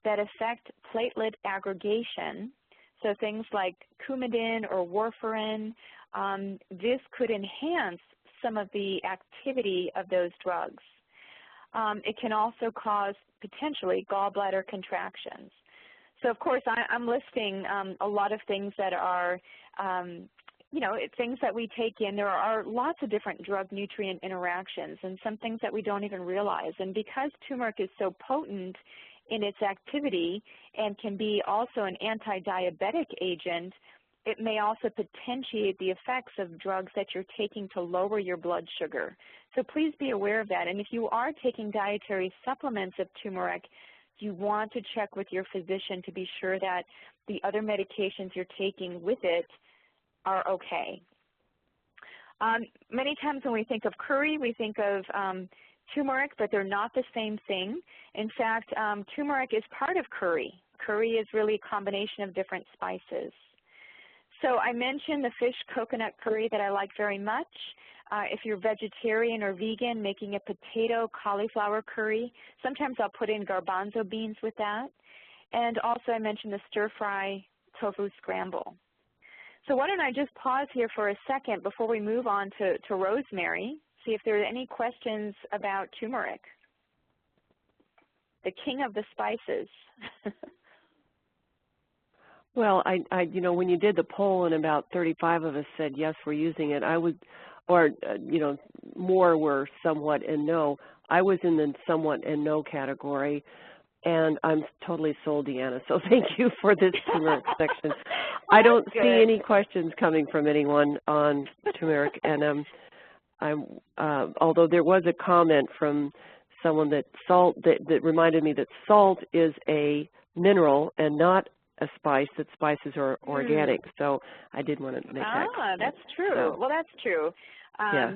S2: that affect platelet aggregation, so things like Coumadin or warfarin, this could enhance some of the activity of those drugs. It can also cause potentially gallbladder contractions. So of course I'm listing a lot of things that are you know, things that we take in. There are lots of different drug-nutrient interactions and some things that we don't even realize. And because turmeric is so potent in its activity and can be also an anti-diabetic agent, it may also potentiate the effects of drugs that you're taking to lower your blood sugar. So please be aware of that. And if you are taking dietary supplements of turmeric, you want to check with your physician to be sure that the other medications you're taking with it are okay. Many times when we think of curry, we think of turmeric, but they're not the same thing. In fact, turmeric is part of curry. Curry is really a combination of different spices. So I mentioned the fish coconut curry that I like very much. If you're vegetarian or vegan, making a potato cauliflower curry, sometimes I'll put in garbanzo beans with that. And also I mentioned the stir-fry tofu scramble. So why don't I just pause here for a second before we move on to rosemary, see if there are any questions about turmeric, the king of the spices.
S1: Well, you know, when you did the poll and about 35 of us said yes, we're using it, I would, or you know, more were somewhat and no. I was in the somewhat and no category, and I'm totally sold, Deanna. So thank you for this turmeric section. I don't see any questions coming from anyone on turmeric, and although there was a comment from someone that that reminded me that salt is a mineral and not a spice, that spices are organic. So I did want to make that comment.
S2: That's true.
S1: So,
S2: well, that's true.
S1: Yeah.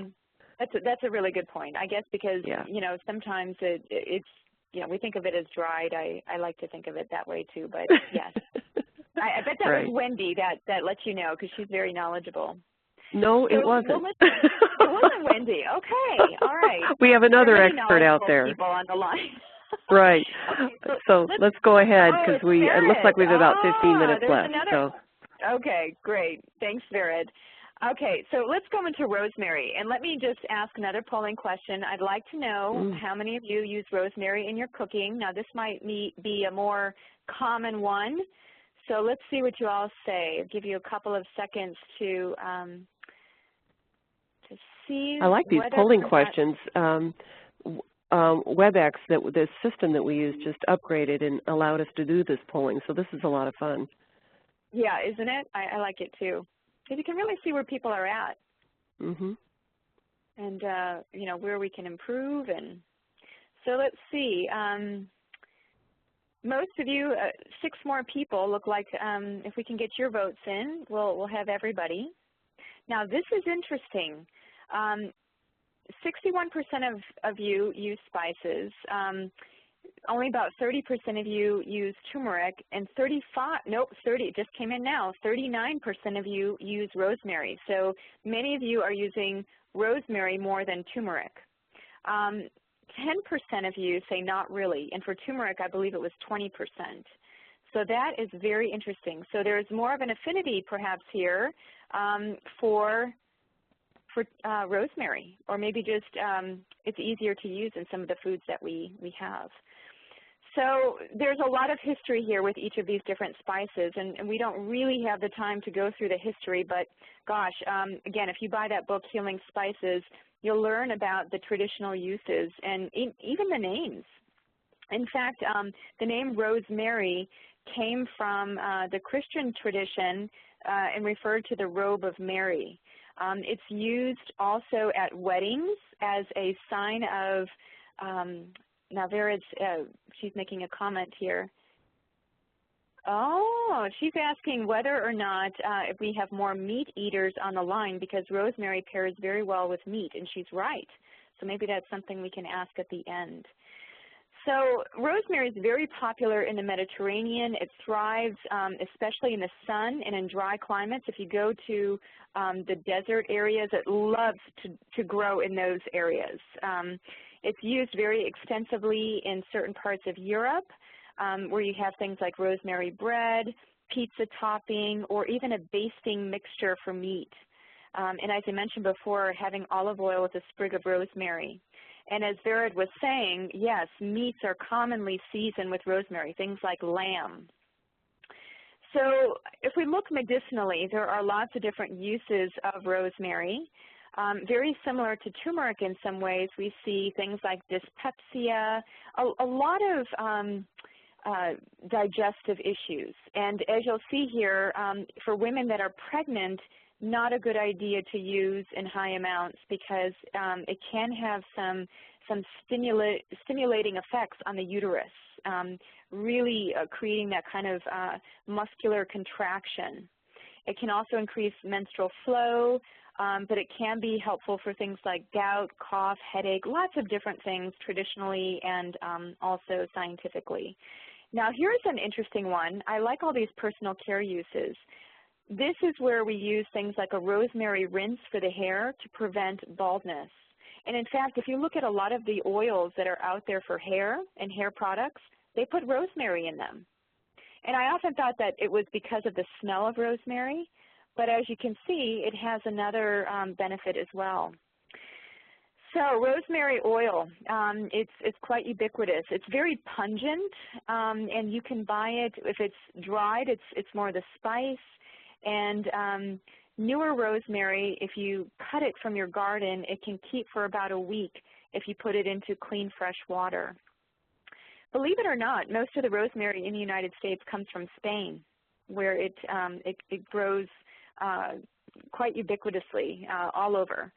S2: That's a really good point. I guess because, you know, sometimes it's, you know, we think of it as dried. I like to think of it that way too, but yes. I bet that was Wendy that let you know, because she's very knowledgeable.
S1: No,
S2: so,
S1: it wasn't.
S2: It wasn't Wendy. Okay, all right.
S1: We have another expert out there.
S2: People on the line.
S1: Right.
S2: Okay,
S1: so let's go ahead, because it looks like we have about 15 minutes left. So.
S2: Okay, great. Thanks, Vered. Okay, so let's go into rosemary. And let me just ask another polling question. I'd like to know how many of you use rosemary in your cooking. Now, this might be a more common one. So let's see what you all say. I'll give you a couple of seconds to see.
S1: I like these polling questions. WebEx, the system that we use, just upgraded and allowed us to do this polling. So this is a lot of fun.
S2: Yeah, isn't it? I like it too. Because you can really see where people are at.
S1: Mm-hmm.
S2: And, you know, where we can improve. And so let's see. Most of you, 6 more people look like if we can get your votes in, we'll have everybody. Now, this is interesting. 61% of you use spices. Only about 30% of you use turmeric, and 30, it just came in now, 39% of you use rosemary. So many of you are using rosemary more than turmeric. 10% of you say not really, and for turmeric, I believe it was 20%. So that is very interesting. So there's more of an affinity perhaps here for rosemary, or maybe just it's easier to use in some of the foods that we have. So there's a lot of history here with each of these different spices, and we don't really have the time to go through the history, but gosh, again, if you buy that book, Healing Spices, you'll learn about the traditional uses and even the names. In fact, the name rosemary came from the Christian tradition and referred to the robe of Mary. It's used also at weddings as a sign of, now Vered's, she's making a comment here. Oh, she's asking whether or not if we have more meat eaters on the line, because rosemary pairs very well with meat, and she's right. So maybe that's something we can ask at the end. So rosemary is very popular in the Mediterranean. It thrives especially in the sun and in dry climates. If you go to the desert areas, it loves to grow in those areas. It's used very extensively in certain parts of Europe where you have things like rosemary bread, pizza topping, or even a basting mixture for meat. And as I mentioned before, having olive oil with a sprig of rosemary. And as Vered was saying, yes, meats are commonly seasoned with rosemary, things like lamb. So if we look medicinally, there are lots of different uses of rosemary. Very similar to turmeric in some ways. We see things like dyspepsia, a lot of digestive issues. And as you'll see here, for women that are pregnant, not a good idea to use in high amounts because it can have some stimulating effects on the uterus, really creating that kind of muscular contraction. It can also increase menstrual flow, but it can be helpful for things like gout, cough, headache, lots of different things traditionally and also scientifically. Now here's an interesting one. I like all these personal care uses. This is where we use things like a rosemary rinse for the hair to prevent baldness. And in fact, if you look at a lot of the oils that are out there for hair and hair products, they put rosemary in them. And I often thought that it was because of the smell of rosemary, but as you can see, it has another benefit as well. So rosemary oil, it's quite ubiquitous. It's very pungent, and you can buy it. If it's dried, it's more the spice. And newer rosemary, if you cut it from your garden, it can keep for about a week if you put it into clean, fresh water. Believe it or not, most of the rosemary in the United States comes from Spain, where it grows quite ubiquitously all over.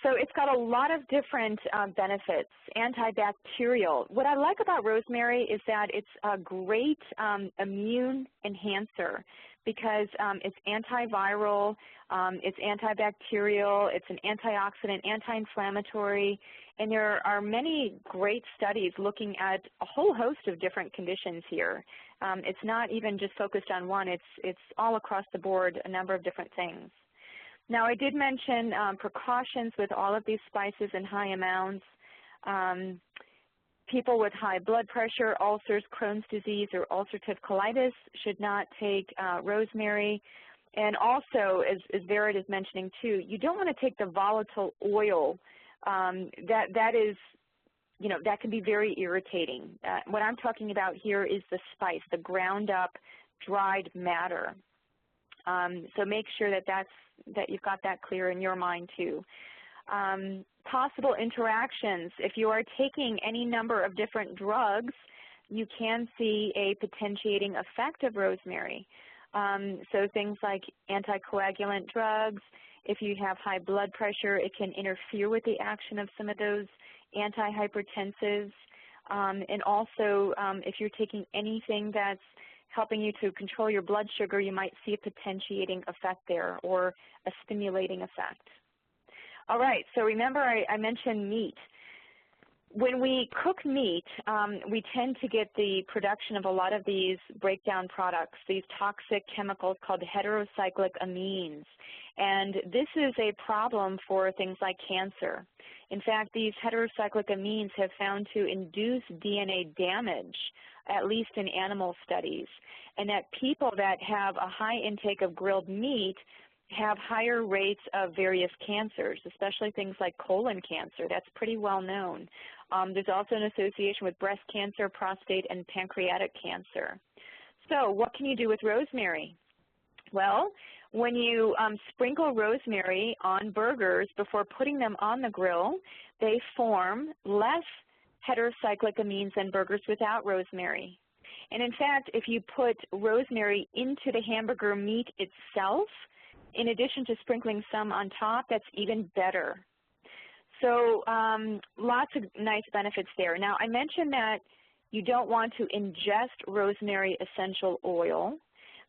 S2: So it's got a lot of different benefits, antibacterial. What I like about rosemary is that it's a great immune enhancer because it's antiviral, it's antibacterial, it's an antioxidant, anti-inflammatory, and there are many great studies looking at a whole host of different conditions here. It's not even just focused on one, it's all across the board, a number of different things. Now I did mention precautions with all of these spices in high amounts. People with high blood pressure, ulcers, Crohn's disease, or ulcerative colitis should not take rosemary. And also, as Vered is mentioning too, you don't want to take the volatile oil. That is, you know, that can be very irritating. What I'm talking about here is the spice, the ground up, dried matter. So make sure that you've got that clear in your mind too. Possible interactions. If you are taking any number of different drugs, you can see a potentiating effect of rosemary. So things like anticoagulant drugs, if you have high blood pressure, it can interfere with the action of some of those antihypertensives. And also, if you're taking anything that's helping you to control your blood sugar, you might see a potentiating effect there or a stimulating effect. All right, so remember I mentioned meat. When we cook meat, we tend to get the production of a lot of these breakdown products, these toxic chemicals called heterocyclic amines. And this is a problem for things like cancer. In fact, these heterocyclic amines have found to induce DNA damage, at least in animal studies, and that people that have a high intake of grilled meat have higher rates of various cancers, especially things like colon cancer. That's pretty well known. There's also an association with breast cancer, prostate, and pancreatic cancer. So what can you do with rosemary? Well, when you sprinkle rosemary on burgers before putting them on the grill, they form less heterocyclic amines than burgers without rosemary. And in fact, if you put rosemary into the hamburger meat itself, in addition to sprinkling some on top, that's even better. So lots of nice benefits there. Now, I mentioned that you don't want to ingest rosemary essential oil,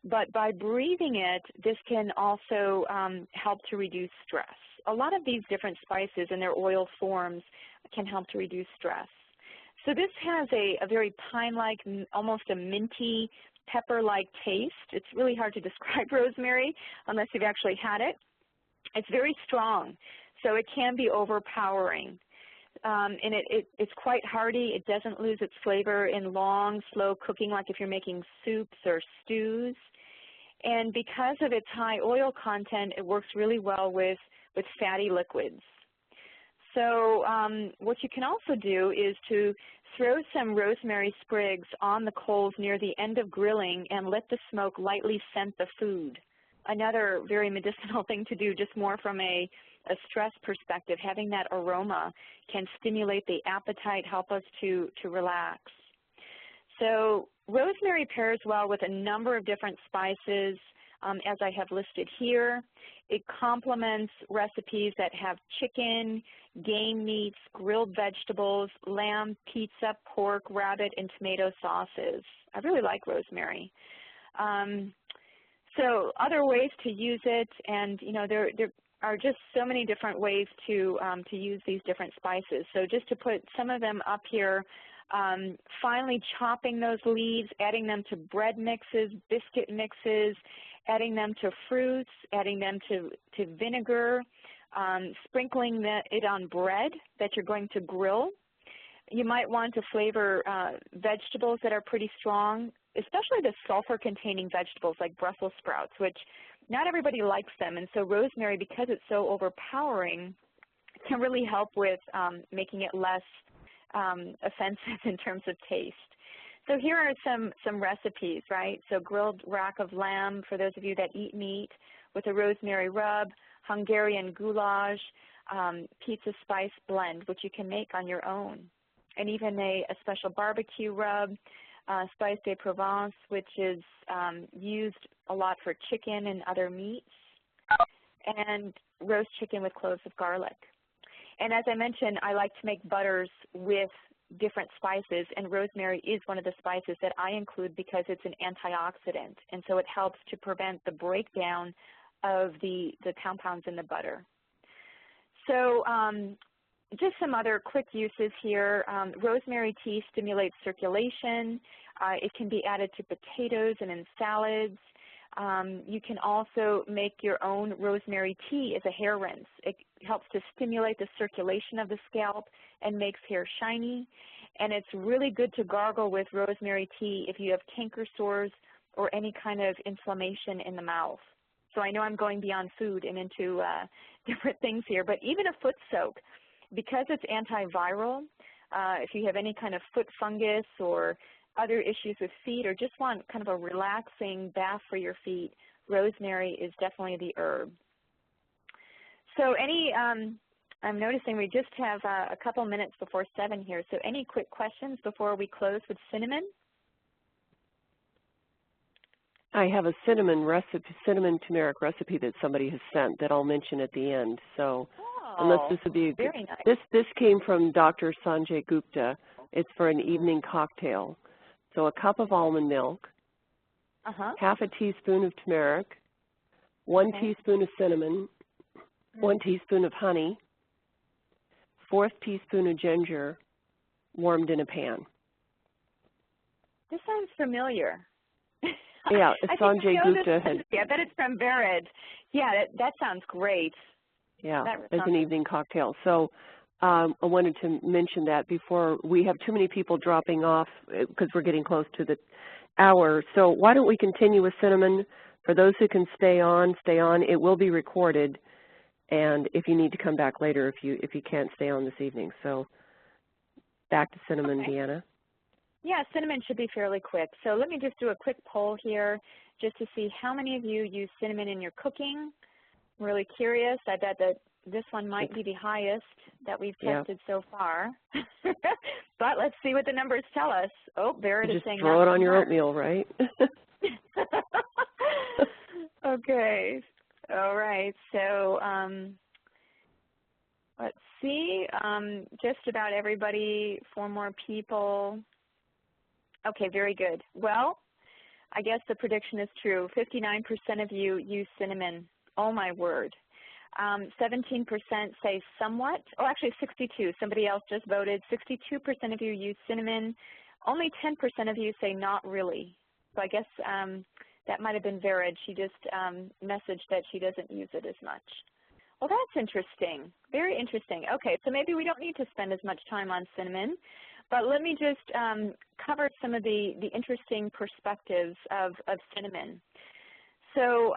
S2: but by breathing it, this can also help to reduce stress. A lot of these different spices and their oil forms can help to reduce stress. So this has a very pine-like, almost a minty, pepper-like taste. It's really hard to describe rosemary unless you've actually had it. It's very strong, so it can be overpowering. And it's quite hearty. It doesn't lose its flavor in long, slow cooking, like if you're making soups or stews. And because of its high oil content, it works really well with fatty liquids. So what you can also do is to throw some rosemary sprigs on the coals near the end of grilling and let the smoke lightly scent the food. Another very medicinal thing to do, just more from a stress perspective. Having that aroma can stimulate the appetite, help us to relax. So rosemary pairs well with a number of different spices, as I have listed here. It complements recipes that have chicken, game meats, grilled vegetables, lamb, pizza, pork, rabbit, and tomato sauces. I really like rosemary. So other ways to use it, and there are just so many different ways to use these different spices. So just to put some of them up here, finely chopping those leaves, adding them to bread mixes, biscuit mixes, adding them to fruits, adding them to vinegar, sprinkling it on bread that you're going to grill. You might want to flavor vegetables that are pretty strong, especially the sulfur-containing vegetables like Brussels sprouts, which not everybody likes them. And so rosemary, because it's so overpowering, can really help with making it less offensive in terms of taste. So here are some recipes, right? So grilled rack of lamb for those of you that eat meat with a rosemary rub, Hungarian goulash, pizza spice blend, which you can make on your own, and even a special barbecue rub, spice de Provence, which is used a lot for chicken and other meats, and roast chicken with cloves of garlic. And as I mentioned, I like to make butters with different spices, and rosemary is one of the spices that I include because it's an antioxidant, and so it helps to prevent the breakdown of the compounds in the butter. So just some other quick uses here. Rosemary tea stimulates circulation. It can be added to potatoes and in salads. You can also make your own rosemary tea as a hair rinse. It helps to stimulate the circulation of the scalp and makes hair shiny. And it's really good to gargle with rosemary tea if you have canker sores or any kind of inflammation in the mouth. So I know I'm going beyond food and into different things here, but even a foot soak, because it's antiviral, if you have any kind of foot fungus or other issues with feet or just want kind of a relaxing bath for your feet, rosemary is definitely the herb. So I'm noticing we just have a couple minutes before 7 here, so any quick questions before we close with cinnamon?
S1: I have a cinnamon turmeric recipe that somebody has sent that I'll mention at the end. So unless this would be
S2: very nice.
S1: This came from Dr. Sanjay Gupta. It's for an evening cocktail. So a cup of almond milk, half a teaspoon of turmeric, 1 teaspoon of cinnamon, 1 teaspoon of honey, 1/4 teaspoon of ginger, warmed in a pan.
S2: This sounds familiar.
S1: Yeah, Sanjay Gupta had.
S2: I bet it's from Vered. Yeah, that sounds great.
S1: Yeah, as an evening cocktail. So I wanted to mention that before we have too many people dropping off because we're getting close to the hour. So why don't we continue with cinnamon? For those who can stay on, stay on. It will be recorded, and if you need to come back later, if you can't stay on this evening. So back to cinnamon, Deanna.
S2: Yeah, cinnamon should be fairly quick. So let me just do a quick poll here just to see how many of you use cinnamon in your cooking. I'm really curious. I bet that this one might be the highest that we've tested so far. But let's see what the numbers tell us. Oh, Barrett is saying
S1: just throw it on your oatmeal, right?
S2: Okay. All right. So let's see. Just about everybody, 4 more people. Okay, very good. Well, I guess the prediction is true. 59% of you use cinnamon. Oh, my word. 17% say somewhat. Oh, actually 62. Somebody else just voted. 62% of you use cinnamon. Only 10% of you say not really. So I guess that might have been Vered. She just messaged that she doesn't use it as much. Well, that's interesting. Very interesting. Okay, so maybe we don't need to spend as much time on cinnamon, but let me just cover some of the interesting perspectives of cinnamon. So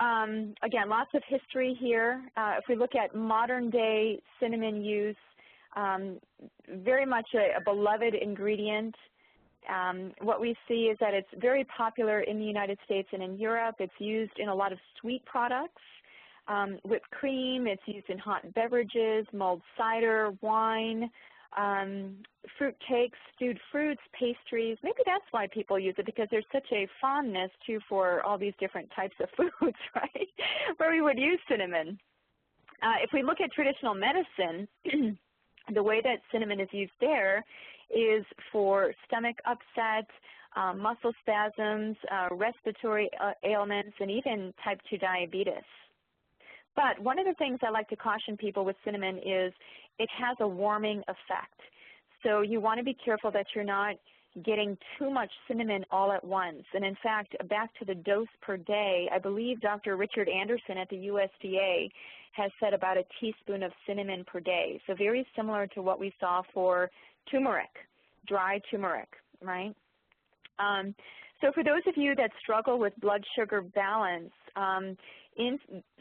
S2: again, lots of history here. If we look at modern day cinnamon use, very much a beloved ingredient. What we see is that it's very popular in the United States and in Europe. It's used in a lot of sweet products, whipped cream. It's used in hot beverages, mulled cider, wine, fruit cakes, stewed fruits, pastries. Maybe that's why people use it, because there's such a fondness too for all these different types of foods, right, where we would use cinnamon. If we look at traditional medicine, the way that cinnamon is used there is for stomach upset, muscle spasms, respiratory ailments, and even type 2 diabetes. But one of the things I like to caution people with cinnamon is it has a warming effect. So you want to be careful that you're not getting too much cinnamon all at once. And in fact, back to the dose per day, I believe Dr. Richard Anderson at the USDA has said about a teaspoon of cinnamon per day. So very similar to what we saw for turmeric, dry turmeric, right? So for those of you that struggle with blood sugar balance,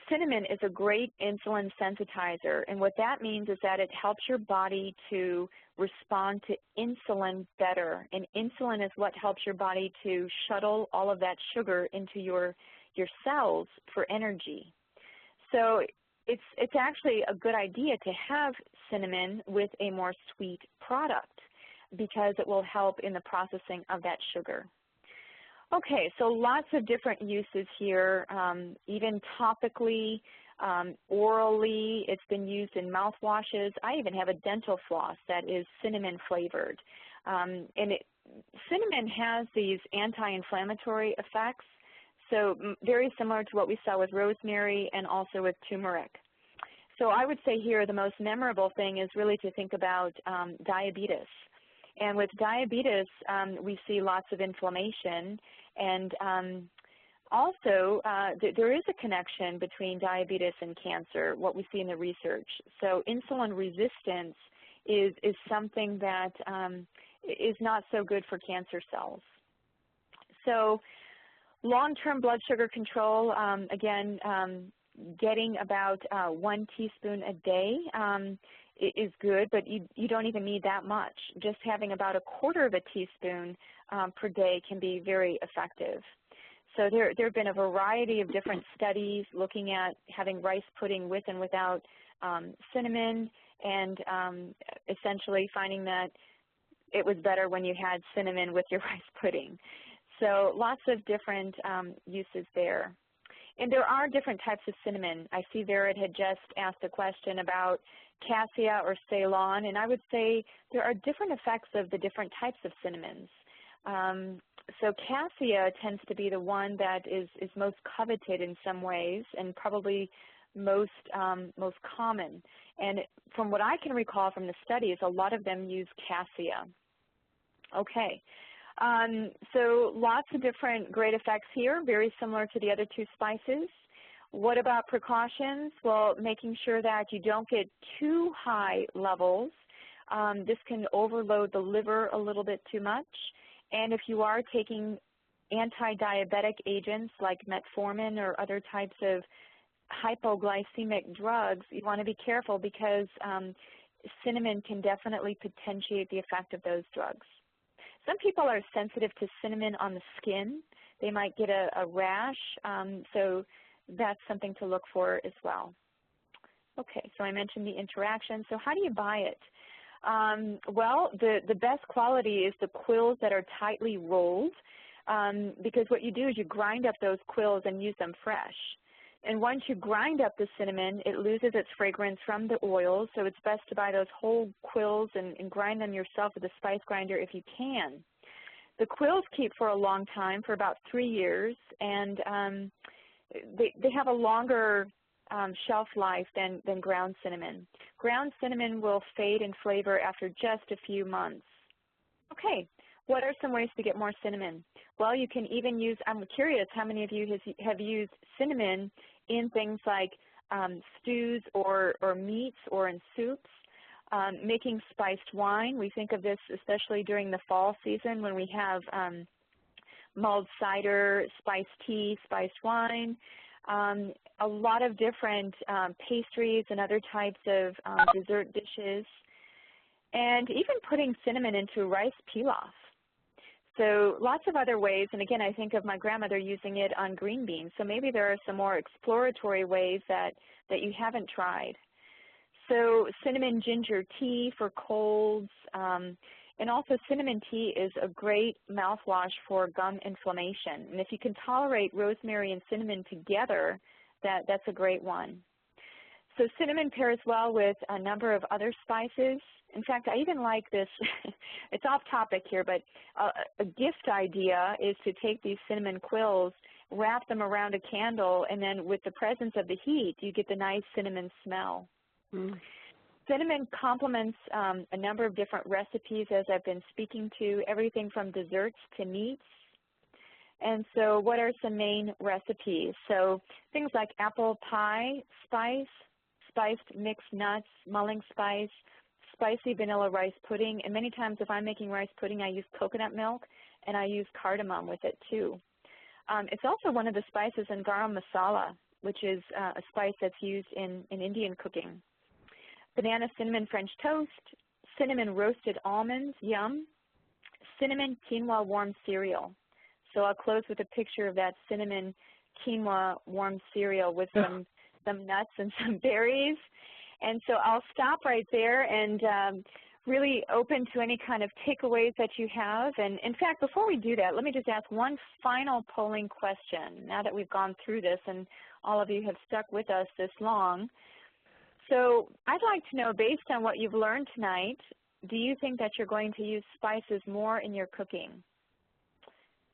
S2: cinnamon is a great insulin sensitizer, and what that means is that it helps your body to respond to insulin better, and insulin is what helps your body to shuttle all of that sugar into your cells for energy. So it's actually a good idea to have cinnamon with a more sweet product because it will help in the processing of that sugar. Okay, so lots of different uses here, even topically, orally. It's been used in mouthwashes. I even have a dental floss that is cinnamon flavored. Cinnamon has these anti-inflammatory effects, so very similar to what we saw with rosemary and also with turmeric. So I would say here the most memorable thing is really to think about diabetes. And with diabetes, we see lots of inflammation, and also there is a connection between diabetes and cancer, what we see in the research. So insulin resistance is something that is not so good for cancer cells. So long-term blood sugar control, again, getting about 1 teaspoon a day is good, but you don't even need that much. Just having about 1/4 of a teaspoon per day can be very effective. So there have been a variety of different studies looking at having rice pudding with and without cinnamon, and essentially finding that it was better when you had cinnamon with your rice pudding. So lots of different uses there. And there are different types of cinnamon. I see Vered had just asked a question about cassia or Ceylon, and I would say there are different effects of the different types of cinnamons. So cassia tends to be the one that is most coveted in some ways, and probably most common. And from what I can recall from the studies, a lot of them use cassia. Okay. So lots of different great effects here, very similar to the other 2 spices. What about precautions? Well, making sure that you don't get too high levels. This can overload the liver a little bit too much. And if you are taking anti-diabetic agents like metformin or other types of hypoglycemic drugs, you want to be careful because cinnamon can definitely potentiate the effect of those drugs. Some people are sensitive to cinnamon on the skin. They might get a rash, so that's something to look for as well. Okay, so I mentioned the interaction. So how do you buy it? Well, the best quality is the quills that are tightly rolled, because what you do is you grind up those quills and use them fresh. And once you grind up the cinnamon, it loses its fragrance from the oil, so it's best to buy those whole quills and grind them yourself with a spice grinder if you can. The quills keep for a long time, for about 3 years, and they have a longer shelf life than ground cinnamon. Ground cinnamon will fade in flavor after just a few months. Okay, what are some ways to get more cinnamon? Well, you can even use, I'm curious how many of you have used cinnamon in things like stews or meats or in soups. Making spiced wine, we think of this especially during the fall season when we have mulled cider, spiced tea, spiced wine, a lot of different pastries and other types of dessert dishes, and even putting cinnamon into rice pilaf. So lots of other ways, and again, I think of my grandmother using it on green beans, so maybe there are some more exploratory ways that you haven't tried. So cinnamon ginger tea for colds, and also cinnamon tea is a great mouthwash for gum inflammation. And if you can tolerate rosemary and cinnamon together, that's a great one. So cinnamon pairs well with a number of other spices. In fact, I even like this, it's off topic here, but a gift idea is to take these cinnamon quills, wrap them around a candle, and then with the presence of the heat, you get the nice cinnamon smell. Mm. Cinnamon complements a number of different recipes, as I've been speaking to, everything from desserts to meats. And so what are some main recipes? So things like apple pie spice, spiced mixed nuts, mulling spice, spicy vanilla rice pudding, and many times if I'm making rice pudding, I use coconut milk, and I use cardamom with it too. It's also one of the spices in garam masala, which is a spice that's used in Indian cooking. Banana cinnamon French toast, cinnamon roasted almonds, yum, cinnamon quinoa warm cereal. So I'll close with a picture of that cinnamon quinoa warm cereal with some nuts and some berries. And so I'll stop right there and really open to any kind of takeaways that you have. And in fact, before we do that, let me just ask one final polling question now that we've gone through this and all of you have stuck with us this long. So I'd like to know, based on what you've learned tonight, do you think that you're going to use spices more in your cooking?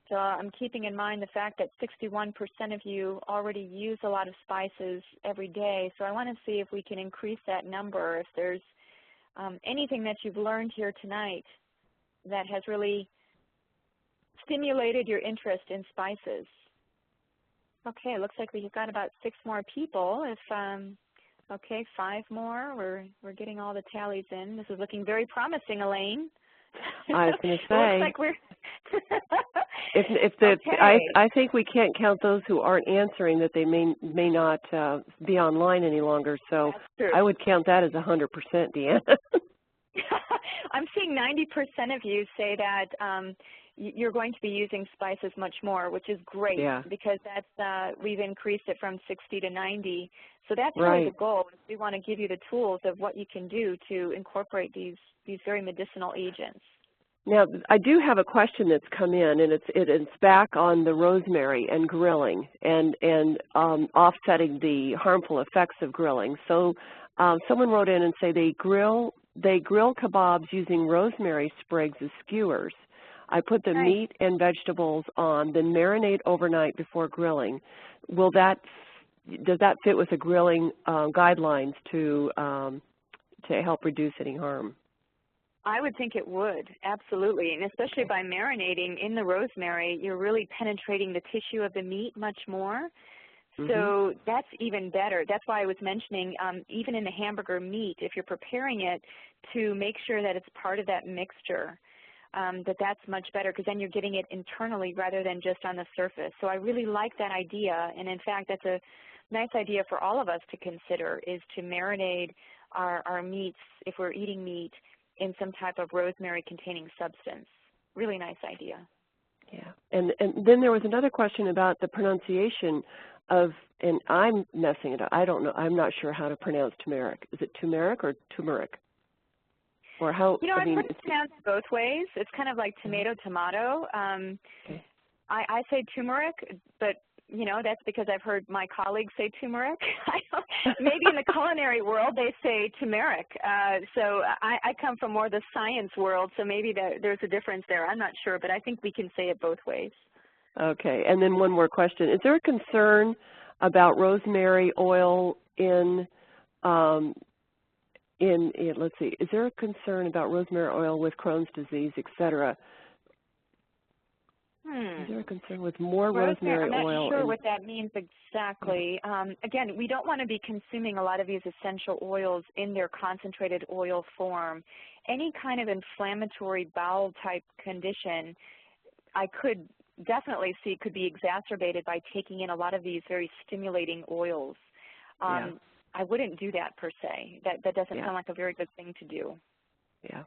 S2: So I'm keeping in mind the fact that 61% of you already use a lot of spices every day. So I want to see if we can increase that number, if there's anything that you've learned here tonight that has really stimulated your interest in spices. Okay, it looks like we've got about 6 more people. Okay, 5 more. We're getting all the tallies in. This is looking very promising, Elaine.
S1: I was going to say.
S2: Looks like we're
S1: okay. I think we can't count those who aren't answering, that they may not be online any longer. So I would count that as 100%, Deanna.
S2: I'm seeing 90% of you say that you're going to be using spices much more, which is great, because that's we've increased it from 60 to 90. So that's really the goal. We want to give you the tools of what you can do to incorporate these very medicinal agents.
S1: Now, I do have a question that's come in, and it's back on the rosemary and grilling and offsetting the harmful effects of grilling. So someone wrote in and say they grill kebabs using rosemary sprigs as skewers. I put the meat and vegetables on, then marinate overnight before grilling. Does that fit with the grilling guidelines to help reduce any harm?
S2: I would think it would, absolutely, and especially by marinating in the rosemary, you're really penetrating the tissue of the meat much more. So that's even better. That's why I was mentioning even in the hamburger meat, if you're preparing it, to make sure that it's part of that mixture, that's much better, because then you're getting it internally rather than just on the surface. So I really like that idea, and in fact, that's a nice idea for all of us to consider, is to marinate our meats, if we're eating meat, in some type of rosemary-containing substance. Really nice idea.
S1: Yeah, and then there was another question about the pronunciation of, and I'm messing it up. I don't know. I'm not sure how to pronounce turmeric. Is it turmeric or turmeric? Or how?
S2: You know, I've heard it pronounced both ways. It's kind of like tomato. I say turmeric, but you know, that's because I've heard my colleagues say turmeric. Maybe in the culinary world they say turmeric. So I come from more the science world, so maybe there's a difference there. I'm not sure, but I think we can say it both ways.
S1: Okay, and then one more question. Is there a concern about rosemary oil in let's see, is there a concern about rosemary oil with Crohn's disease, et cetera? Is there a concern with more rosemary
S2: oil? I'm
S1: oil?
S2: not sure what that means exactly. Again, we don't want to be consuming a lot of these essential oils in their concentrated oil form. Any kind of inflammatory bowel type condition, I could definitely see could be exacerbated by taking in a lot of these very stimulating oils. I wouldn't do that per se. That doesn't sound like a very good thing to do.
S1: Yeah.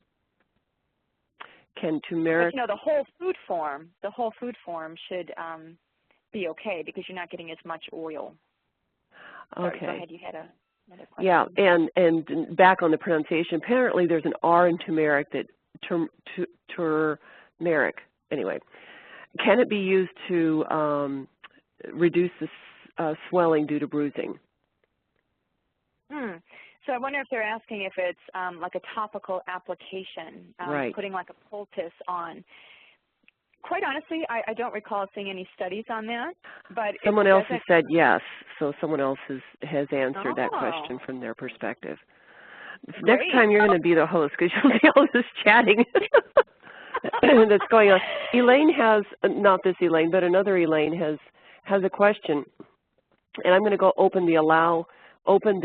S1: Can turmeric?
S2: But, the whole food form should be okay because you're not getting as much oil.
S1: Okay.
S2: Sorry, go ahead. You had another question.
S1: Yeah, and back on the pronunciation, apparently there's an R in turmeric that turmeric. Anyway, can it be used to reduce the swelling due to bruising?
S2: So I wonder if they're asking if it's like a topical application, putting like a poultice on. Quite honestly, I don't recall seeing any studies on that. But
S1: someone else has said yes, so someone else has answered that question from their perspective.
S2: Great.
S1: Next time you're going to be the host because you'll see all this chatting that's going on. Elaine has, not this Elaine, but another Elaine has a question, and I'm going to go open the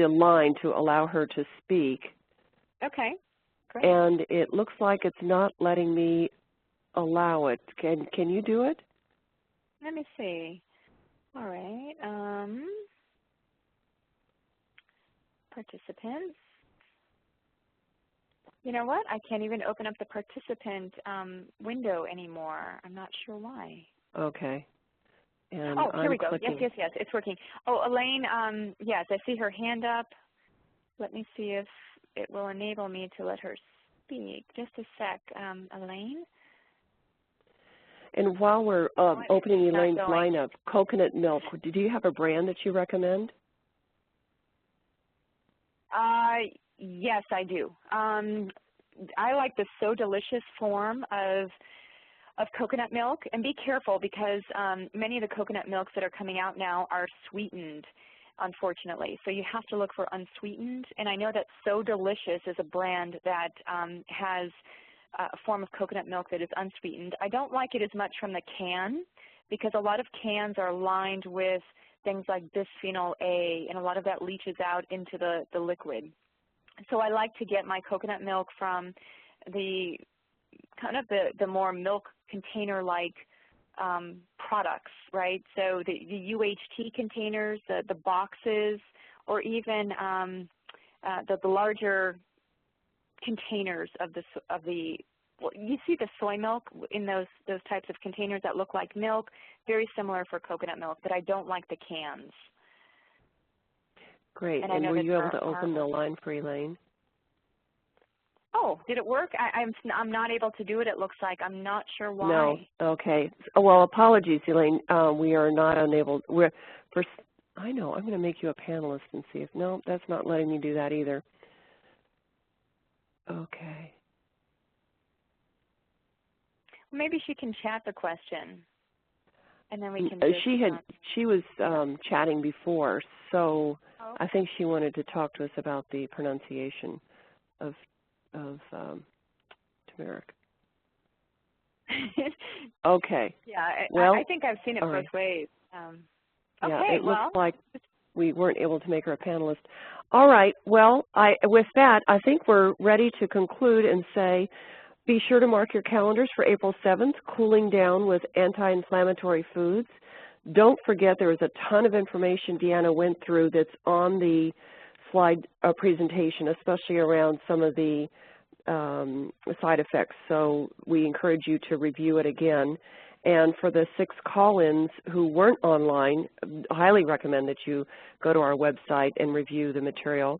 S1: line to allow her to speak.
S2: Okay, great.
S1: And it looks like it's not letting me allow it. Can you do it?
S2: Let me see. All right. Participants. You know what? I can't even open up the participant window anymore. I'm not sure why.
S1: Okay. And
S2: here we go.
S1: Clicking.
S2: Yes, it's working. Oh, Elaine, yes, I see her hand up. Let me see if it will enable me to let her speak. Just a sec, Elaine.
S1: And while we're opening Elaine's line up, coconut milk, do you have a brand that you recommend?
S2: Yes, I do. I like the So Delicious form of coconut milk, and be careful because many of the coconut milks that are coming out now are sweetened, unfortunately. So you have to look for unsweetened, and I know that So Delicious is a brand that has a form of coconut milk that is unsweetened. I don't like it as much from the can because a lot of cans are lined with things like bisphenol A, and a lot of that leaches out into the liquid. So I like to get my coconut milk from the kind of the more milk container-like products, right? So the UHT containers, the boxes, or even the larger containers of the well, you see the soy milk in those types of containers that look like milk, very similar for coconut milk, but I don't like the cans.
S1: Great. And were you able to open the line for Elaine?
S2: Oh, did it work? I'm not able to do it, it looks like. I'm not sure why.
S1: No. Okay. Well, apologies, Elaine. We are not unable. I know. I'm going to make you a panelist and see if, no, that's not letting me do that either. Okay.
S2: Maybe she can chat the question, and then we can
S1: She was chatting before, so I think she wanted to talk to us about the pronunciation of turmeric. Okay.
S2: Yeah,
S1: well,
S2: I think I've seen it both ways.
S1: Yeah, it looks like we weren't able to make her a panelist. All right. Well, with that, I think we're ready to conclude and say, be sure to mark your calendars for April 7th, Cooling Down with Anti-Inflammatory Foods. Don't forget there is a ton of information Deanna went through that's on the slide presentation, especially around some of the side effects. So we encourage you to review it again. And for the 6 call-ins who weren't online, I highly recommend that you go to our website and review the material.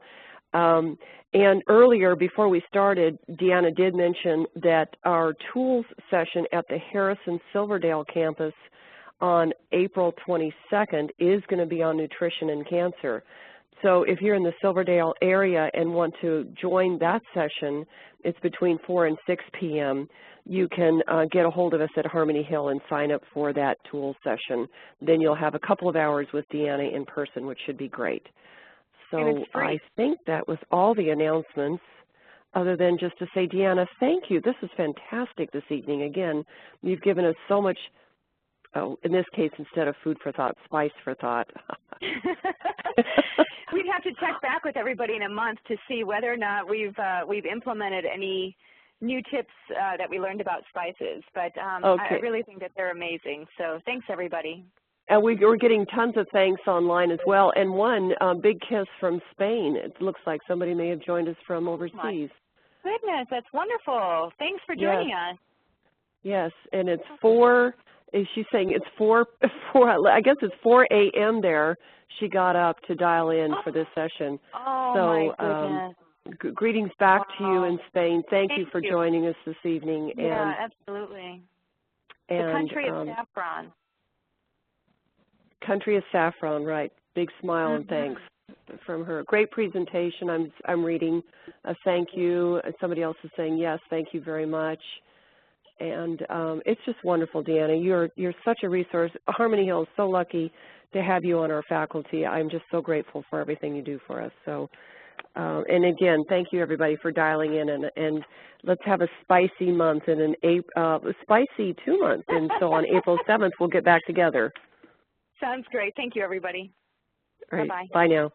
S1: And earlier, before we started, Deanna did mention that our tools session at the Harrison-Silverdale campus on April 22nd is going to be on nutrition and cancer. so if you're in the Silverdale area and want to join that session, it's between 4 and 6 p.m. You can get a hold of us at Harmony Hill and sign up for that tool session. Then you'll have a couple of hours with Deanna in person, which should be great. So I think that was all the announcements, other than just to say, Deanna, thank you. This is fantastic this evening. Again, you've given us so much, in this case, instead of food for thought, spice for thought.
S2: We'd have to check back with everybody in a month to see whether or not we've implemented any new tips that we learned about spices. But I really think that they're amazing. So thanks, everybody.
S1: And we're getting tons of thanks online as well. And one big kiss from Spain. It looks like somebody may have joined us from overseas.
S2: Goodness, that's wonderful. Thanks for joining us.
S1: Yes, and it's 4, she's saying it's 4, I guess it's 4 a.m. there. She got up to dial in for this session.
S2: Oh, so, my goodness.
S1: Greetings back to you in Spain. Thank you for joining us this evening.
S2: Yeah, absolutely. The country of saffron.
S1: Country of saffron, right. Big smile and thanks from her. Great presentation. I'm reading a thank you. Somebody else is saying yes, thank you very much. And it's just wonderful, Deanna. You're such a resource. Harmony Hill is so lucky to have you on our faculty. I'm just so grateful for everything you do for us. So, and again, thank you everybody for dialing in. And let's have a spicy month and spicy 2 months. And so on April 7th, we'll get back together.
S2: Sounds great. Thank you, everybody.
S1: All right.
S2: Bye-bye.
S1: Bye now.